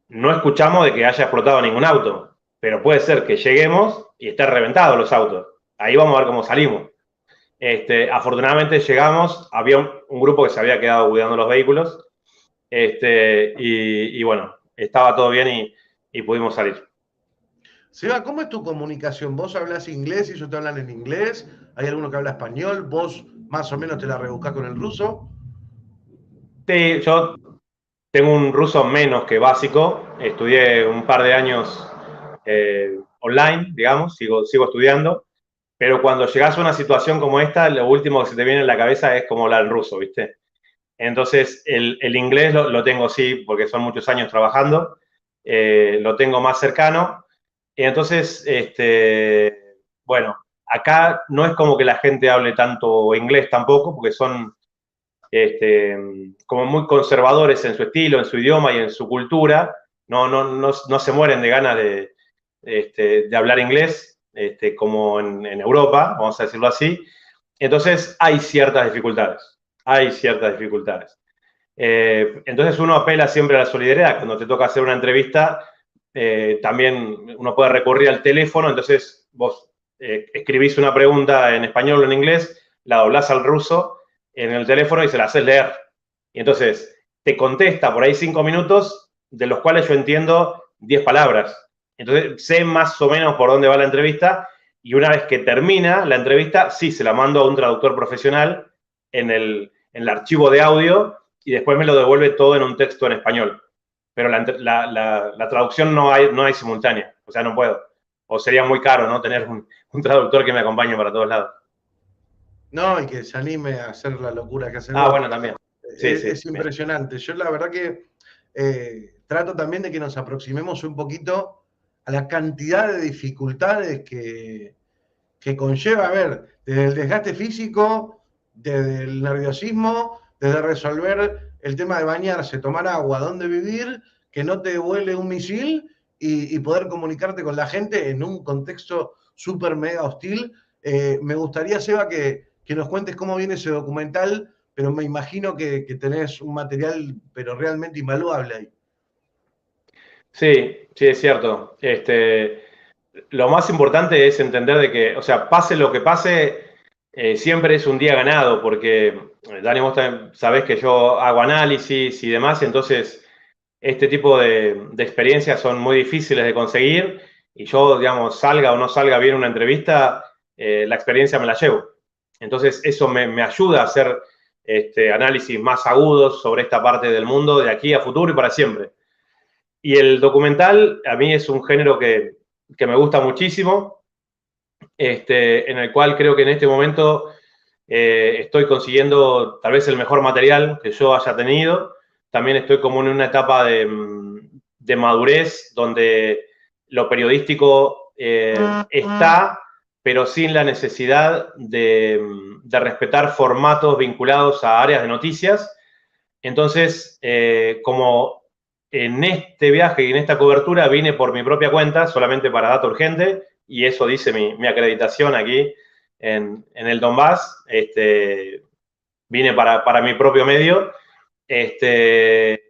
no escuchamos de que haya explotado ningún auto, pero puede ser que lleguemos y estén reventados los autos. Ahí vamos a ver cómo salimos. Afortunadamente llegamos, había un grupo que se había quedado cuidando los vehículos, y bueno, estaba todo bien y pudimos salir. Seba, ¿cómo es tu comunicación? ¿Vos hablas inglés y ellos te hablan en inglés? ¿Hay alguno que habla español? ¿Vos más o menos te la rebuscás con el ruso? Sí, yo tengo un ruso menos que básico, estudié un par de años online, digamos, sigo estudiando, pero cuando llegas a una situación como esta, lo último que se te viene en la cabeza es cómo hablar en ruso, ¿viste? Entonces, el inglés lo tengo sí, porque son muchos años trabajando, lo tengo más cercano, y entonces, bueno, acá no es como que la gente hable tanto inglés tampoco, porque son como muy conservadores en su estilo, en su idioma y en su cultura, no se mueren de ganas de hablar inglés, como en Europa, vamos a decirlo así. Entonces hay ciertas dificultades, entonces uno apela siempre a la solidaridad. Cuando te toca hacer una entrevista, también uno puede recurrir al teléfono, entonces vos escribís una pregunta en español o en inglés, la doblás al ruso en el teléfono y se la haces leer. Y entonces te contesta por ahí 5 minutos, de los cuales yo entiendo 10 palabras. Entonces sé más o menos por dónde va la entrevista, y una vez que termina la entrevista, sí, se la mando a un traductor profesional en el archivo de audio, y después me lo devuelve todo en un texto en español. Pero la traducción no hay simultánea, o sea, no puedo. O sería muy caro, ¿no? Tener un traductor que me acompañe para todos lados. No, y que se anime a hacer la locura que hace Ah, vos. bueno, también. Sí, Es sí. impresionante. Yo la verdad que trato también de que nos aproximemos un poquito a la cantidad de dificultades que conlleva, a ver, desde el desgaste físico, desde el nerviosismo, desde resolver el tema de bañarse, tomar agua, dónde vivir, que no te vuele un misil y poder comunicarte con la gente en un contexto súper mega hostil. Me gustaría, Seba, que nos cuentes cómo viene ese documental, pero me imagino que tenés un material, pero realmente invaluable ahí. Sí, es cierto. lo más importante es entender de que, o sea, pase lo que pase, siempre es un día ganado, porque, Dani, vos también sabés que yo hago análisis y demás, entonces este tipo de experiencias son muy difíciles de conseguir, y yo, digamos, salga o no salga bien una entrevista, la experiencia me la llevo. Entonces eso me ayuda a hacer análisis más agudos sobre esta parte del mundo de aquí a futuro y para siempre. Y el documental a mí es un género que me gusta muchísimo, en el cual creo que en este momento estoy consiguiendo tal vez el mejor material que yo haya tenido. También estoy como en una etapa de madurez donde lo periodístico está, pero sin la necesidad de respetar formatos vinculados a áreas de noticias. Entonces, como en este viaje y en esta cobertura vine por mi propia cuenta, solamente para data urgente, y eso dice mi acreditación aquí en el Donbass, vine para mi propio medio, creo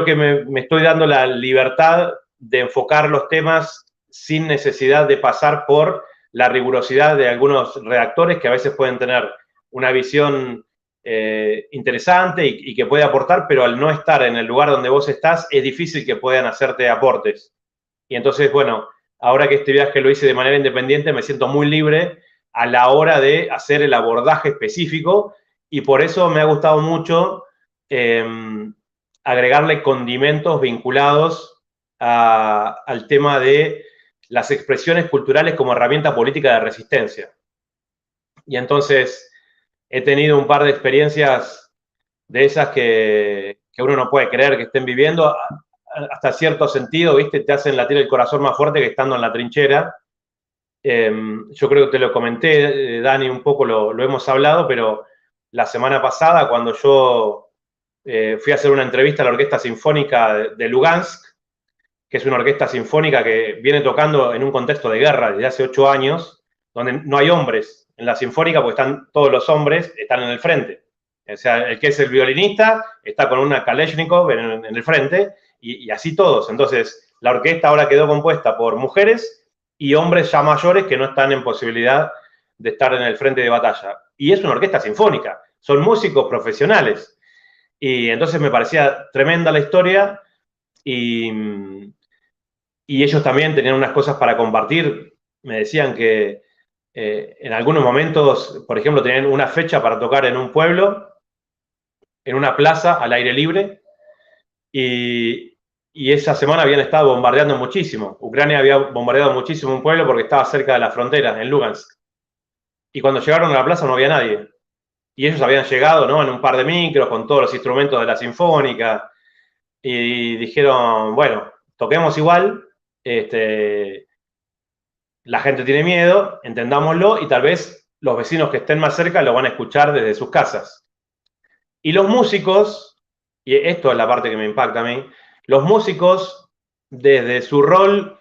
que me estoy dando la libertad de enfocar los temas sin necesidad de pasar por la rigurosidad de algunos redactores que a veces pueden tener una visión interesante y que puede aportar, pero al no estar en el lugar donde vos estás, es difícil que puedan hacerte aportes. Y entonces, bueno, ahora que este viaje lo hice de manera independiente, me siento muy libre a la hora de hacer el abordaje específico, y por eso me ha gustado mucho agregarle condimentos vinculados al tema de las expresiones culturales como herramienta política de resistencia. Y entonces he tenido un par de experiencias de esas que uno no puede creer que estén viviendo, hasta cierto sentido, ¿viste? Te hacen latir el corazón más fuerte que estando en la trinchera. Yo creo que te lo comenté, Dani, un poco lo hemos hablado, pero la semana pasada, cuando yo fui a hacer una entrevista a la Orquesta Sinfónica de Lugansk, que es una orquesta sinfónica que viene tocando en un contexto de guerra desde hace 8 años, donde no hay hombres en la sinfónica, porque están todos los hombres, están en el frente. O sea, el que es el violinista está con una Kalashnikov en el frente, y así todos. Entonces, la orquesta ahora quedó compuesta por mujeres y hombres ya mayores que no están en posibilidad de estar en el frente de batalla. Y es una orquesta sinfónica, son músicos profesionales. Y entonces me parecía tremenda la historia, y ellos también tenían unas cosas para compartir. Me decían que en algunos momentos, por ejemplo, tenían una fecha para tocar en un pueblo, en una plaza al aire libre, y esa semana habían estado bombardeando muchísimo. Ucrania había bombardeado muchísimo un pueblo porque estaba cerca de la frontera, en Lugansk. Y cuando llegaron a la plaza no había nadie. Y ellos habían llegado, ¿no?, en un par de micros con todos los instrumentos de la sinfónica, y dijeron, bueno, toquemos igual, la gente tiene miedo, entendámoslo, y tal vez los vecinos que estén más cerca lo van a escuchar desde sus casas. Y los músicos, y esto es la parte que me impacta a mí, los músicos, desde su rol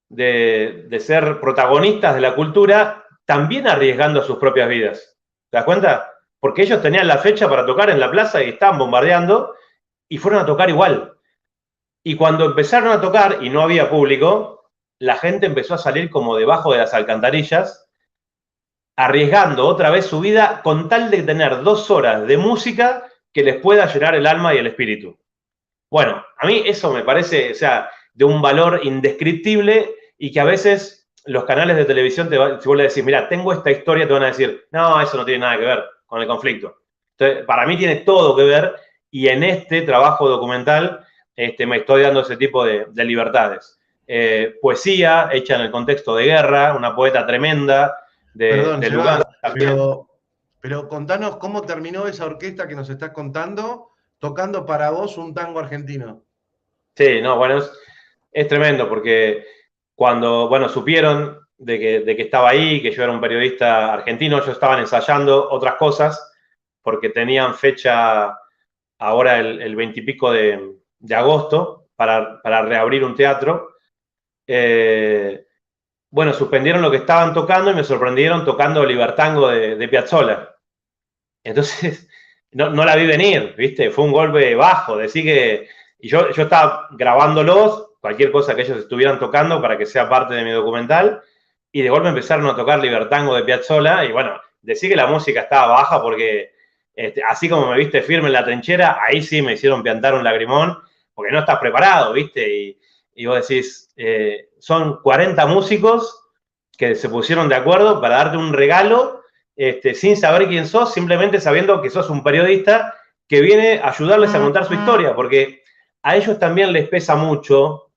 de ser protagonistas de la cultura, también arriesgando sus propias vidas. ¿Te das cuenta? Porque ellos tenían la fecha para tocar en la plaza y estaban bombardeando, y fueron a tocar igual. Y cuando empezaron a tocar y no había público, la gente empezó a salir como debajo de las alcantarillas, arriesgando otra vez su vida con tal de tener 2 horas de música que les pueda llenar el alma y el espíritu. Bueno, a mí eso me parece, o sea, de un valor indescriptible, y que a veces los canales de televisión, si vos le decís, mira, tengo esta historia, te van a decir, no, eso no tiene nada que ver con el conflicto. Entonces, para mí tiene todo que ver, y en este trabajo documental me estoy dando ese tipo de libertades. Poesía hecha en el contexto de guerra, una poeta tremenda de Lugansk también. Pero contanos cómo terminó esa orquesta que nos estás contando, tocando para vos un tango argentino. Sí, no, bueno, es tremendo, porque cuando, bueno, supieron de que estaba ahí, que yo era un periodista argentino, ellos estaban ensayando otras cosas, porque tenían fecha ahora el 20 y pico de agosto para reabrir un teatro. Bueno, suspendieron lo que estaban tocando y me sorprendieron tocando Libertango de Piazzolla. Entonces, no la vi venir, ¿viste? Fue un golpe bajo, decir que... Y yo estaba grabándolos, cualquier cosa que ellos estuvieran tocando para que sea parte de mi documental, y de golpe empezaron a tocar Libertango de Piazzolla, y bueno, decir que la música estaba baja porque, así como me viste firme en la trinchera, ahí sí me hicieron piantar un lagrimón, porque no estás preparado, ¿viste? Y vos decís, son 40 músicos que se pusieron de acuerdo para darte un regalo, sin saber quién sos, simplemente sabiendo que sos un periodista que viene a ayudarles a contar su historia, porque a ellos también les pesa mucho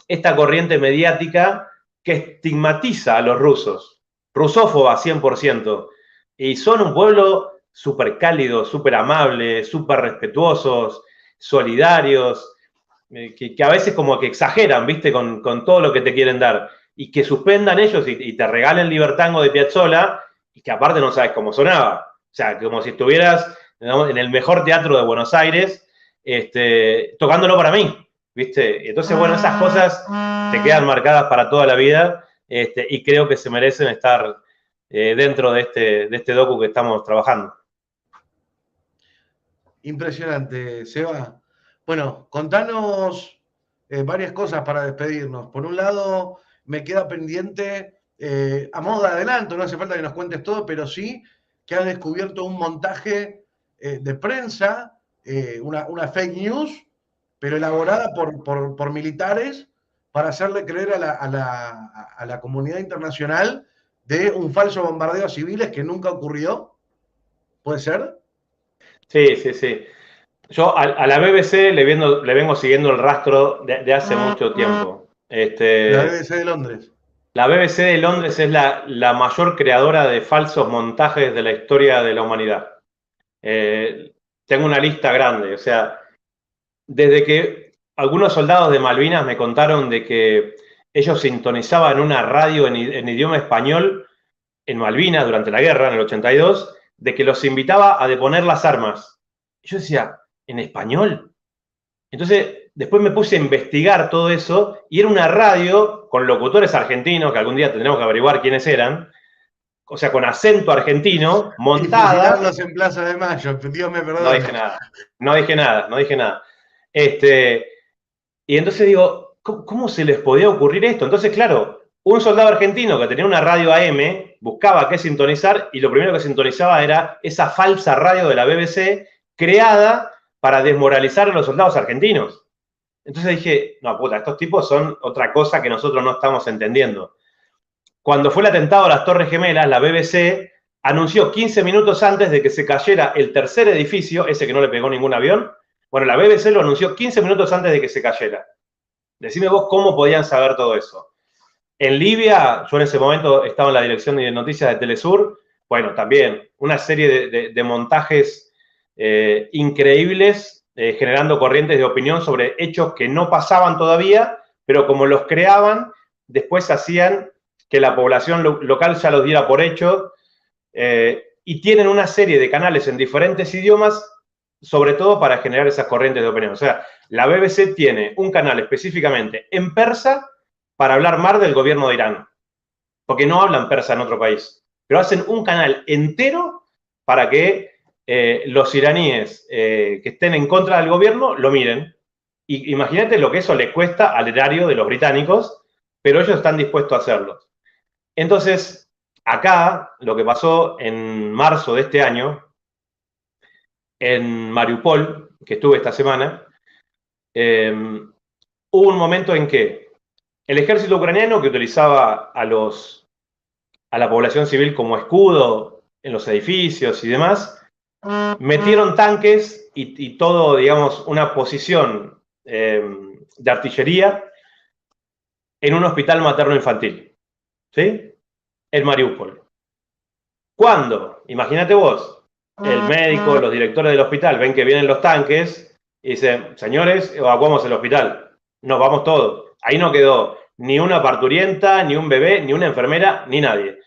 esta corriente mediática que estigmatiza a los rusos, rusófoba 100%, y son un pueblo súper cálido, súper amable, súper respetuosos, solidarios, que a veces como que exageran, ¿viste? Con todo lo que te quieren dar, y que suspendan ellos y te regalen Libertango de Piazzolla, y que aparte no sabes cómo sonaba, o sea, como si estuvieras, digamos, en el mejor teatro de Buenos Aires, tocándolo para mí, ¿viste? Entonces, bueno, esas cosas te quedan marcadas para toda la vida, y creo que se merecen estar dentro de este docu que estamos trabajando. Impresionante, Seba. Bueno, contanos varias cosas para despedirnos. Por un lado, me queda pendiente, a modo de adelanto, no hace falta que nos cuentes todo, pero sí que has descubierto un montaje de prensa, una fake news, pero elaborada por militares para hacerle creer a la comunidad internacional de un falso bombardeo a civiles que nunca ocurrió. ¿Puede ser? Sí, sí, sí. Yo a la BBC le vengo siguiendo el rastro de hace mucho tiempo. La BBC de Londres. La BBC de Londres es la mayor creadora de falsos montajes de la historia de la humanidad. Tengo una lista grande, o sea, desde que algunos soldados de Malvinas me contaron de que ellos sintonizaban una radio en idioma español en Malvinas durante la guerra, en el 82, de que los invitaba a deponer las armas. Y yo decía, ¿en español? Entonces, después me puse a investigar todo eso, y era una radio con locutores argentinos, que algún día tendremos que averiguar quiénes eran, o sea, con acento argentino, montada. Y fusilarlos en Plaza de Mayo, Dios me perdone. No dije nada, no dije nada, no dije nada. Y entonces digo, ¿cómo se les podía ocurrir esto? Entonces, claro, un soldado argentino que tenía una radio AM buscaba qué sintonizar, y lo primero que sintonizaba era esa falsa radio de la BBC creada para desmoralizar a los soldados argentinos. Entonces dije, no, puta, estos tipos son otra cosa que nosotros no estamos entendiendo. Cuando fue el atentado a las Torres Gemelas, la BBC anunció 15 minutos antes de que se cayera el tercer edificio, ese que no le pegó ningún avión. Bueno, la BBC lo anunció 15 minutos antes de que se cayera. Decime vos cómo podían saber todo eso. En Libia, yo en ese momento estaba en la dirección de noticias de Telesur, bueno, también una serie de montajes increíbles, generando corrientes de opinión sobre hechos que no pasaban todavía, pero como los creaban, después hacían que la población local ya los diera por hecho, y tienen una serie de canales en diferentes idiomas, sobre todo para generar esas corrientes de opinión. O sea, la BBC tiene un canal específicamente en persa para hablar mal del gobierno de Irán, porque no hablan persa en otro país, pero hacen un canal entero para que los iraníes que estén en contra del gobierno lo miren. Y imagínate lo que eso les cuesta al erario de los británicos, pero ellos están dispuestos a hacerlo. Entonces, acá, lo que pasó en marzo de este año, en Mariupol, que estuve esta semana, hubo un momento en que el ejército ucraniano, que utilizaba a la población civil como escudo en los edificios y demás, metieron tanques y todo, digamos, una posición de artillería en un hospital materno-infantil, ¿sí? En Mariupol. ¿Cuándo? Imagínate vos, el médico, los directores del hospital ven que vienen los tanques y dicen, señores, evacuamos el hospital, nos vamos todos. Ahí no quedó ni una parturienta, ni un bebé, ni una enfermera, ni nadie.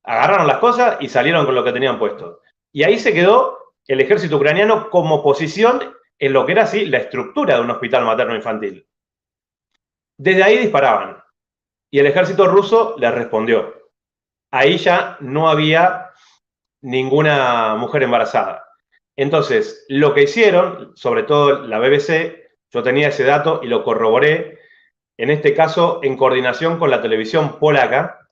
Agarraron las cosas y salieron con lo que tenían puesto. Y ahí se quedó el ejército ucraniano como posición en lo que era así la estructura de un hospital materno-infantil. Desde ahí disparaban. Y el ejército ruso les respondió. Ahí ya no había ninguna mujer embarazada. Entonces, lo que hicieron, sobre todo la BBC, yo tenía ese dato y lo corroboré, en este caso en coordinación con la televisión polaca,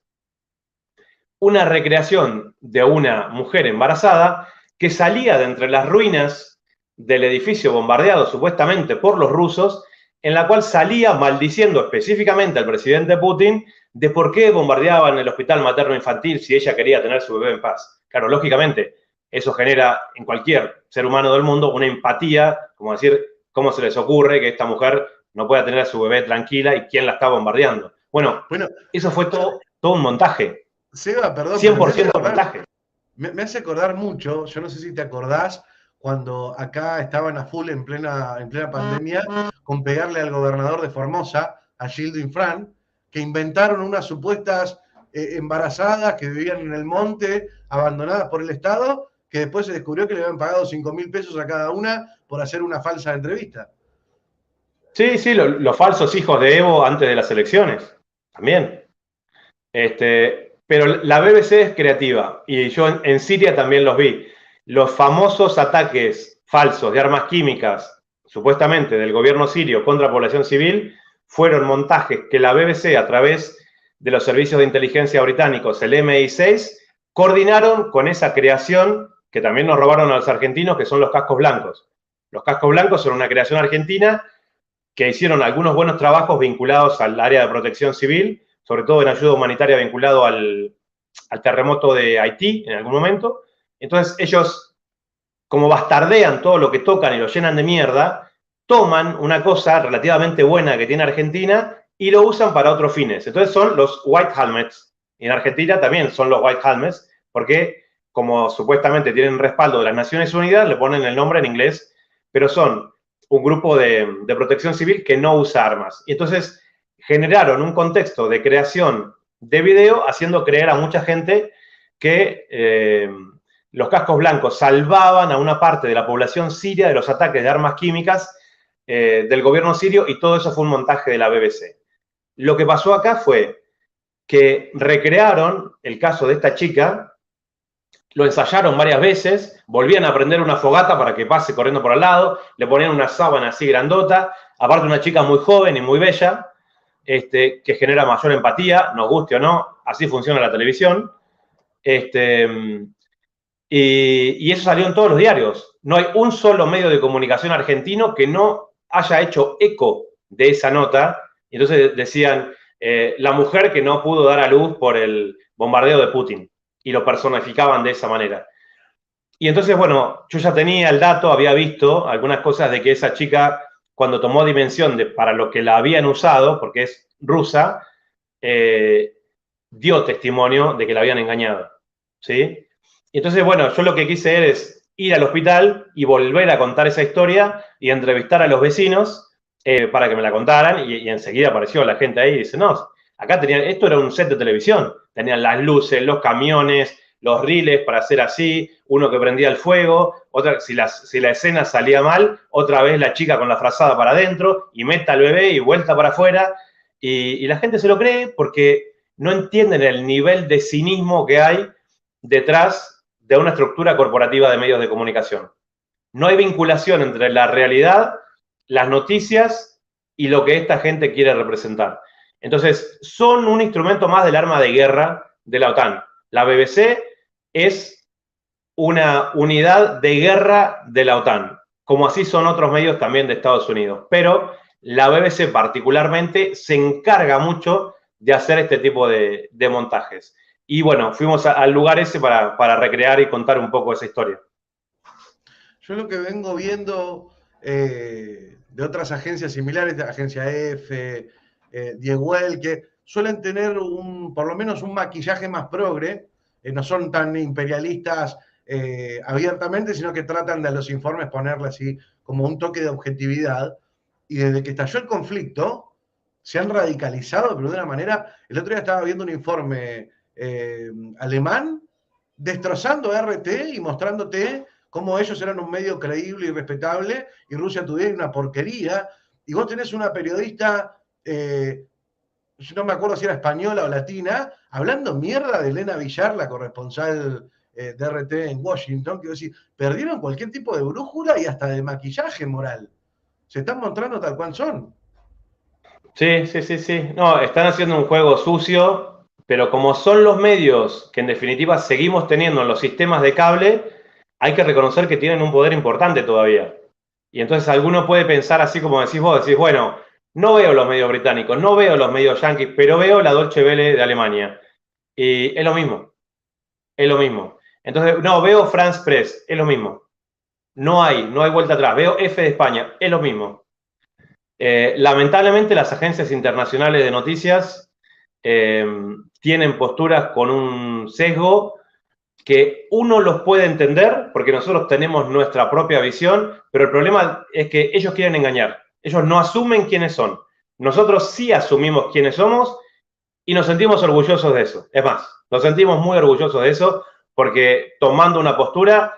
una recreación de una mujer embarazada que salía de entre las ruinas del edificio bombardeado supuestamente por los rusos, en la cual salía maldiciendo específicamente al presidente Putin de por qué bombardeaban el hospital materno-infantil si ella quería tener su bebé en paz. Claro, lógicamente, eso genera en cualquier ser humano del mundo una empatía, como decir, ¿cómo se les ocurre que esta mujer no pueda tener a su bebé tranquila y quién la está bombardeando? Bueno, eso fue todo un montaje. Seba, perdón, 100% montaje. Me hace acordar mucho, yo no sé si te acordás, cuando acá estaban a full en plena pandemia, con pegarle al gobernador de Formosa, a Gildo Infran, que inventaron unas supuestas embarazadas que vivían en el monte, abandonadas por el Estado, que después se descubrió que le habían pagado 5.000 pesos a cada una por hacer una falsa entrevista. Sí, sí, los falsos hijos de Evo antes de las elecciones, también. Pero la BBC es creativa, y yo en Siria también los vi. Los famosos ataques falsos de armas químicas, supuestamente del gobierno sirio contra población civil, fueron montajes que la BBC, a través de los servicios de inteligencia británicos, el MI6, coordinaron con esa creación que también nos robaron a los argentinos, que son los cascos blancos. Los cascos blancos son una creación argentina que hicieron algunos buenos trabajos vinculados al área de protección civil, sobre todo en ayuda humanitaria vinculado al terremoto de Haití en algún momento. Entonces ellos, como bastardean todo lo que tocan y lo llenan de mierda, toman una cosa relativamente buena que tiene Argentina y lo usan para otros fines. Entonces son los White Helmets. Y en Argentina también son los White Helmets, porque como supuestamente tienen respaldo de las Naciones Unidas, le ponen el nombre en inglés, pero son un grupo de protección civil que no usa armas. Y entonces generaron un contexto de creación de video haciendo creer a mucha gente que los cascos blancos salvaban a una parte de la población siria de los ataques de armas químicas del gobierno sirio, y todo eso fue un montaje de la BBC. Lo que pasó acá fue que recrearon el caso de esta chica, lo ensayaron varias veces, volvían a prender una fogata para que pase corriendo por al lado, le ponían una sábana así grandota, aparte una chica muy joven y muy bella, que genera mayor empatía, nos guste o no, así funciona la televisión. Y eso salió en todos los diarios. No hay un solo medio de comunicación argentino que no haya hecho eco de esa nota. Y entonces decían, la mujer que no pudo dar a luz por el bombardeo de Putin. Y lo personificaban de esa manera. Y entonces, bueno, yo ya tenía el dato, había visto algunas cosas de que esa chica, cuando tomó dimensión para lo que la habían usado, porque es rusa, dio testimonio de que la habían engañado, ¿sí? Y entonces, bueno, yo lo que quise es ir al hospital y volver a contar esa historia y entrevistar a los vecinos para que me la contaran, y enseguida apareció la gente ahí y dice, no, acá tenían, esto era un set de televisión, tenían las luces, los camiones, los riles para hacer así, uno que prendía el fuego, otra, si la escena salía mal, otra vez la chica con la frazada para adentro y meta al bebé y vuelta para afuera, y la gente se lo cree porque no entienden el nivel de cinismo que hay detrás de una estructura corporativa de medios de comunicación. No hay vinculación entre la realidad, las noticias y lo que esta gente quiere representar. Entonces, son un instrumento más del arma de guerra de la OTAN. La BBC es una unidad de guerra de la OTAN, como así son otros medios también de Estados Unidos. Pero la BBC particularmente se encarga mucho de hacer este tipo de montajes. Y bueno, fuimos al lugar ese para recrear y contar un poco esa historia. Yo lo que vengo viendo de otras agencias similares, de Agencia F, Dieguel, que suelen tener por lo menos un maquillaje más progre, no son tan imperialistas abiertamente, sino que tratan de a los informes ponerle así como un toque de objetividad. Y desde que estalló el conflicto, se han radicalizado, pero de una manera. El otro día estaba viendo un informe alemán destrozando RT y mostrándote cómo ellos eran un medio creíble y respetable y Rusia Today una porquería. Y vos tenés una periodista, yo no me acuerdo si era española o latina, hablando mierda de Elena Villar, la corresponsal de RT en Washington, quiero decir, perdieron cualquier tipo de brújula y hasta de maquillaje moral. Se están mostrando tal cual son. Sí, sí, sí, sí. No, están haciendo un juego sucio, pero como son los medios que en definitiva seguimos teniendo en los sistemas de cable, hay que reconocer que tienen un poder importante todavía. Y entonces alguno puede pensar así como decís vos, decís, bueno, no veo los medios británicos, no veo los medios yanquis, pero veo la Deutsche Welle de Alemania. Y es lo mismo, es lo mismo. Entonces, no, veo France Press, es lo mismo. No hay vuelta atrás. Veo F de España, es lo mismo. Lamentablemente las agencias internacionales de noticias tienen posturas con un sesgo que uno los puede entender porque nosotros tenemos nuestra propia visión, pero el problema es que ellos quieren engañar. Ellos no asumen quiénes son. Nosotros sí asumimos quiénes somos y nos sentimos orgullosos de eso. Es más, nos sentimos muy orgullosos de eso porque tomando una postura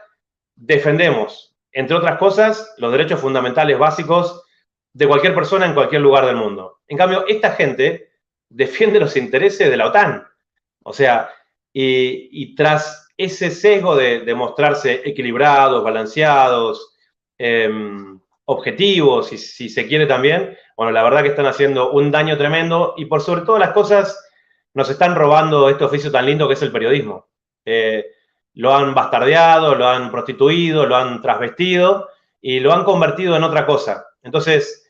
defendemos, entre otras cosas, los derechos fundamentales básicos de cualquier persona en cualquier lugar del mundo. En cambio, esta gente defiende los intereses de la OTAN. O sea, y tras ese sesgo de mostrarse equilibrados, balanceados, objetivos, si se quiere también, bueno, la verdad que están haciendo un daño tremendo y por sobre todas las cosas nos están robando este oficio tan lindo que es el periodismo. Lo han bastardeado, lo han prostituido, lo han transvestido y lo han convertido en otra cosa. Entonces,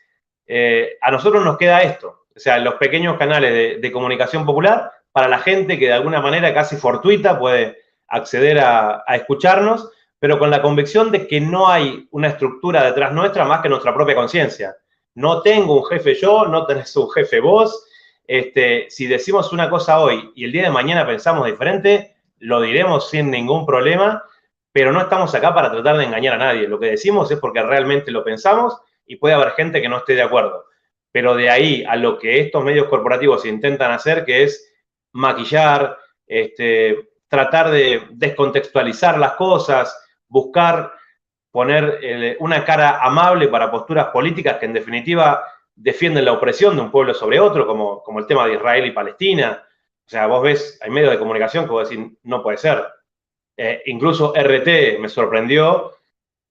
a nosotros nos queda esto, o sea, los pequeños canales de comunicación popular para la gente que de alguna manera casi fortuita puede acceder a escucharnos, pero con la convicción de que no hay una estructura detrás nuestra más que nuestra propia conciencia. No tengo un jefe yo, no tenés un jefe vos. Si decimos una cosa hoy y el día de mañana pensamos diferente, lo diremos sin ningún problema, pero no estamos acá para tratar de engañar a nadie. Lo que decimos es porque realmente lo pensamos y puede haber gente que no esté de acuerdo. Pero de ahí a lo que estos medios corporativos intentan hacer, que es maquillar, tratar de descontextualizar las cosas, buscar poner una cara amable para posturas políticas que en definitiva defienden la opresión de un pueblo sobre otro, como el tema de Israel y Palestina. O sea, vos ves, hay medios de comunicación que vos decís, no puede ser. Incluso RT me sorprendió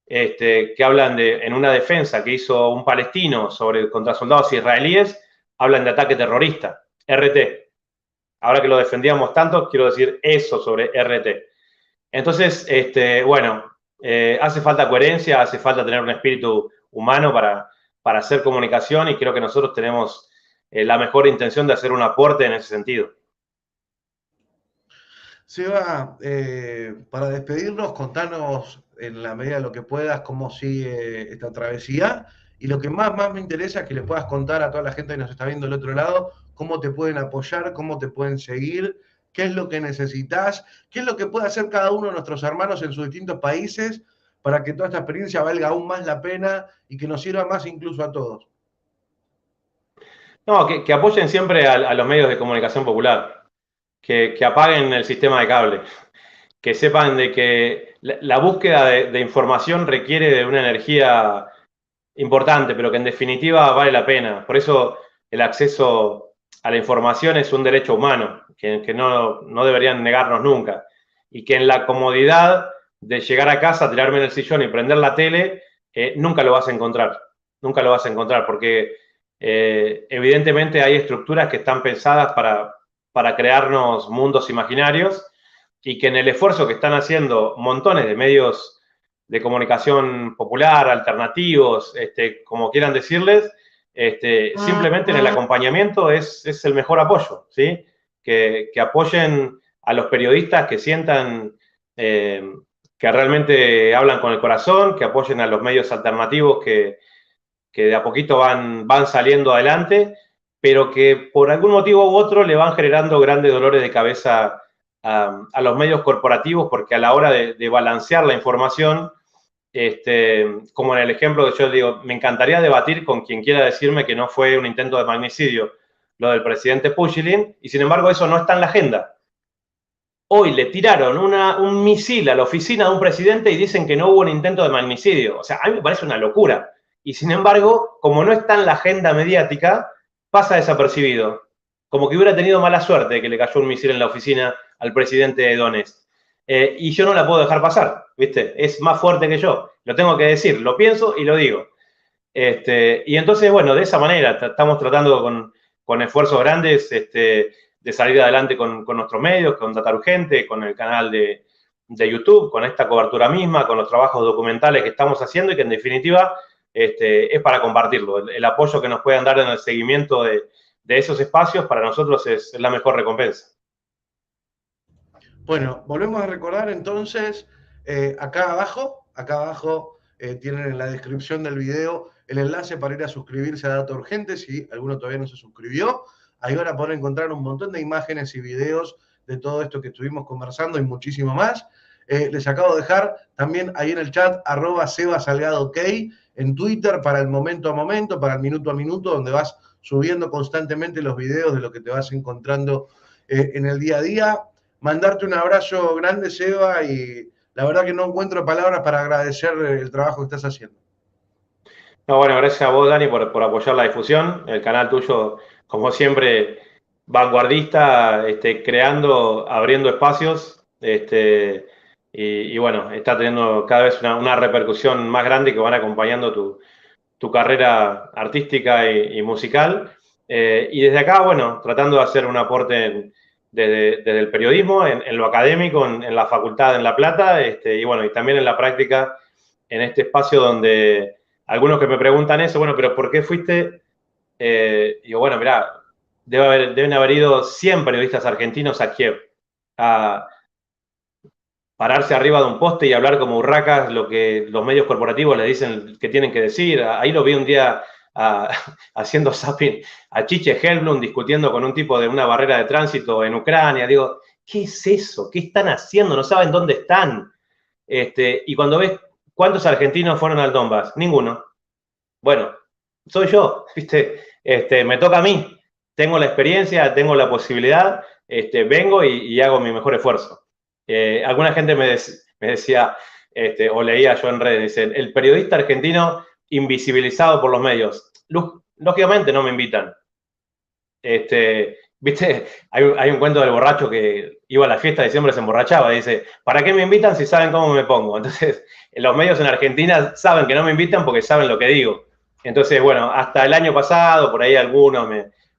que hablan en una defensa que hizo un palestino contra soldados israelíes, hablan de ataque terrorista. RT. Ahora que lo defendíamos tanto, quiero decir eso sobre RT. Entonces, bueno, hace falta coherencia, hace falta tener un espíritu humano para hacer comunicación y creo que nosotros tenemos la mejor intención de hacer un aporte en ese sentido. Seba, para despedirnos, contanos en la medida de lo que puedas cómo sigue esta travesía y lo que más me interesa es que le puedas contar a toda la gente que nos está viendo del otro lado cómo te pueden apoyar, cómo te pueden seguir, qué es lo que necesitas, qué es lo que puede hacer cada uno de nuestros hermanos en sus distintos países para que toda esta experiencia valga aún más la pena y que nos sirva más incluso a todos. No, que apoyen siempre a los medios de comunicación popular. Que apaguen el sistema de cable, que sepan de que la búsqueda de información requiere de una energía importante, pero que en definitiva vale la pena. Por eso el acceso a la información es un derecho humano, que no deberían negarnos nunca. Y que en la comodidad de llegar a casa, tirarme en el sillón y prender la tele, nunca lo vas a encontrar. Nunca lo vas a encontrar, porque evidentemente hay estructuras que están pensadas para crearnos mundos imaginarios y que en el esfuerzo que están haciendo montones de medios de comunicación popular, alternativos, como quieran decirles, simplemente en el acompañamiento es el mejor apoyo, ¿sí? Que apoyen a los periodistas que sientan que realmente hablan con el corazón, que apoyen a los medios alternativos que de a poquito van saliendo adelante, pero que por algún motivo u otro le van generando grandes dolores de cabeza a los medios corporativos, porque a la hora de balancear la información, como en el ejemplo que yo digo, me encantaría debatir con quien quiera decirme que no fue un intento de magnicidio lo del presidente Puigdemont, y sin embargo eso no está en la agenda. Hoy le tiraron un misil a la oficina de un presidente y dicen que no hubo un intento de magnicidio. O sea, a mí me parece una locura. Y sin embargo, como no está en la agenda mediática, pasa desapercibido. Como que hubiera tenido mala suerte de que le cayó un misil en la oficina al presidente de Donetsk. Y yo no la puedo dejar pasar, ¿viste? Es más fuerte que yo. Lo tengo que decir, lo pienso y lo digo. Y entonces, bueno, de esa manera estamos tratando con esfuerzos grandes de salir adelante con nuestros medios, con Data Urgente, con el canal de YouTube, con esta cobertura misma, con los trabajos documentales que estamos haciendo y que en definitiva es para compartirlo. El apoyo que nos puedan dar en el seguimiento de esos espacios para nosotros es la mejor recompensa. Bueno, volvemos a recordar entonces, acá abajo tienen en la descripción del video el enlace para ir a suscribirse a Data Urgente, si alguno todavía no se suscribió. Ahí van a poder encontrar un montón de imágenes y videos de todo esto que estuvimos conversando y muchísimo más. Les acabo de dejar también ahí en el chat @sebasalgadok en Twitter para el momento a momento, para el minuto a minuto, donde vas subiendo constantemente los videos de lo que te vas encontrando en el día a día. Mandarte un abrazo grande, Seba, y la verdad que no encuentro palabras para agradecer el trabajo que estás haciendo. No, bueno, gracias a vos, Dani, por apoyar la difusión. El canal tuyo, como siempre, vanguardista, creando, abriendo espacios, y bueno, está teniendo cada vez una repercusión más grande que van acompañando tu carrera artística y musical. Y desde acá, bueno, tratando de hacer un aporte desde el periodismo, en lo académico, en la facultad en La Plata, y bueno, y también en la práctica, en este espacio donde algunos que me preguntan eso, bueno, pero ¿por qué fuiste? Digo, bueno, mirá, deben haber ido 100 periodistas argentinos a Kiev a pararse arriba de un poste y hablar como urracas lo que los medios corporativos les dicen que tienen que decir. Ahí lo vi un día haciendo zapping a Chiche Helblum discutiendo con un tipo de una barrera de tránsito en Ucrania. Digo, ¿qué es eso? ¿Qué están haciendo? No saben dónde están. Y cuando ves cuántos argentinos fueron al Donbass, ninguno. Bueno, soy yo, ¿viste? Me toca a mí. Tengo la experiencia, tengo la posibilidad, vengo y hago mi mejor esfuerzo. Alguna gente me decía, o leía yo en redes, dicen, el periodista argentino invisibilizado por los medios. Lógicamente no me invitan. ¿Viste? Hay un cuento del borracho que iba a la fiesta de diciembre, se emborrachaba y dice, ¿para qué me invitan si saben cómo me pongo? Entonces, los medios en Argentina saben que no me invitan porque saben lo que digo. Entonces, bueno, hasta el año pasado, por ahí algunos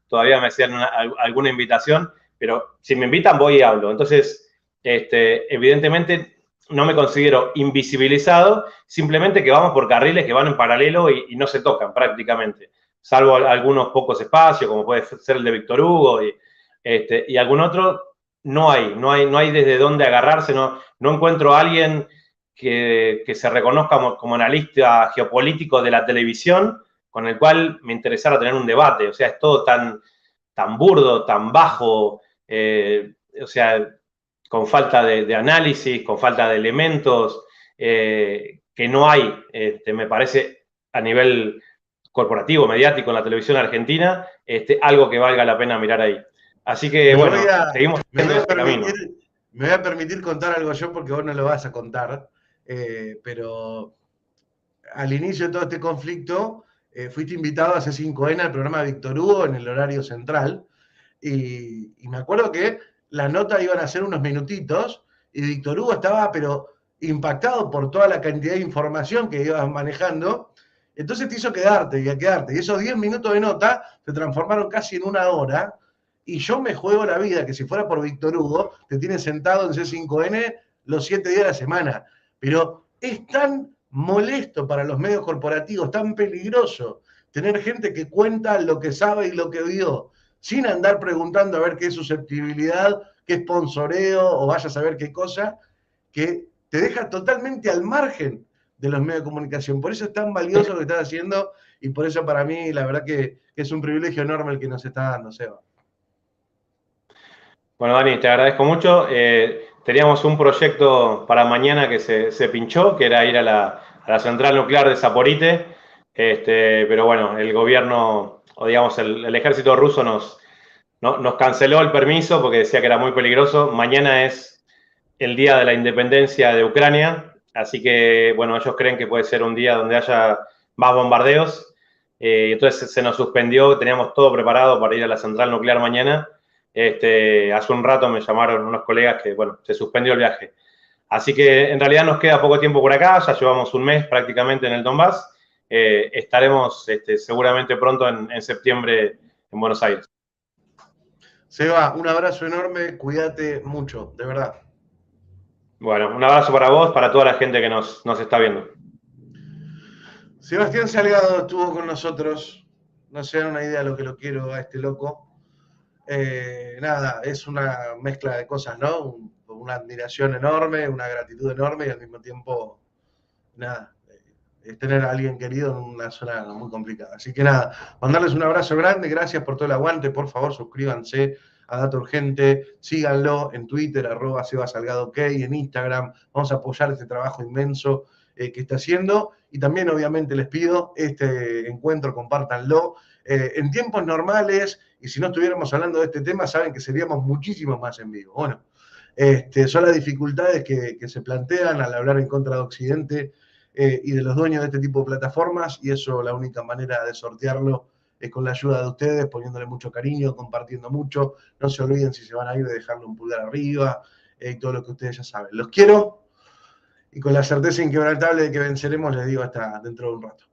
todavía me hacían alguna invitación, pero si me invitan voy y hablo. Entonces, evidentemente no me considero invisibilizado, simplemente que vamos por carriles que van en paralelo y no se tocan prácticamente, salvo algunos pocos espacios, como puede ser el de Víctor Hugo y algún otro, no hay desde dónde agarrarse, no encuentro a alguien que se reconozca como analista geopolítico de la televisión, con el cual me interesara tener un debate. O sea, es todo tan burdo, tan bajo, o sea, con falta de análisis, con falta de elementos, que no hay, me parece, a nivel corporativo, mediático en la televisión argentina, algo que valga la pena mirar ahí. Así que, bueno, seguimos haciendo este camino. Me voy a permitir contar algo yo porque vos no lo vas a contar, pero al inicio de todo este conflicto fuiste invitado a C5N al programa de Víctor Hugo en el horario central y me acuerdo que la nota iban a ser unos minutitos y Víctor Hugo estaba pero impactado por toda la cantidad de información que ibas manejando, entonces te hizo quedarte. Y esos 10 minutos de nota se transformaron casi en una hora y yo me juego la vida que si fuera por Víctor Hugo te tiene sentado en C5N los 7 días de la semana, pero es tan molesto para los medios corporativos, tan peligroso tener gente que cuenta lo que sabe y lo que vio, sin andar preguntando a ver qué susceptibilidad, qué sponsoreo o vaya a saber qué cosa, que te deja totalmente al margen de los medios de comunicación. Por eso es tan valioso lo que estás haciendo y por eso para mí la verdad que es un privilegio enorme el que nos está dando, Seba. Bueno, Dani, te agradezco mucho. Teníamos un proyecto para mañana que se pinchó, que era ir a la central nuclear de Zaporite, pero bueno, el gobierno, o digamos el ejército ruso nos canceló el permiso porque decía que era muy peligroso. Mañana es el día de la independencia de Ucrania, así que, bueno, ellos creen que puede ser un día donde haya más bombardeos. Entonces se nos suspendió, teníamos todo preparado para ir a la central nuclear mañana. Hace un rato me llamaron unos colegas que, bueno, se suspendió el viaje. Así que en realidad nos queda poco tiempo por acá, ya llevamos un mes prácticamente en el Donbass estaremos seguramente pronto en septiembre en Buenos Aires. Seba, un abrazo enorme, cuídate mucho, de verdad. Bueno, un abrazo para vos, para toda la gente que nos está viendo. Sebastián Salgado estuvo con nosotros. No se dan una idea de lo que lo quiero a este loco. Nada, es una mezcla de cosas, ¿no? Una admiración enorme, una gratitud enorme y al mismo tiempo, nada, es tener a alguien querido en una zona muy complicada. Así que nada, mandarles un abrazo grande, gracias por todo el aguante, por favor suscríbanse a Data Urgente, síganlo en Twitter, @SebaSalgadoK, en Instagram, vamos a apoyar este trabajo inmenso que está haciendo y también obviamente les pido este encuentro, compártanlo. En tiempos normales, y si no estuviéramos hablando de este tema, saben que seríamos muchísimo más en vivo. Bueno, son las dificultades que se plantean al hablar en contra de Occidente y de los dueños de este tipo de plataformas, y eso la única manera de sortearlo es con la ayuda de ustedes, poniéndole mucho cariño, compartiendo mucho. No se olviden, si se van a ir, de dejarle un pulgar arriba y todo lo que ustedes ya saben. Los quiero y con la certeza inquebrantable de que venceremos, les digo hasta dentro de un rato.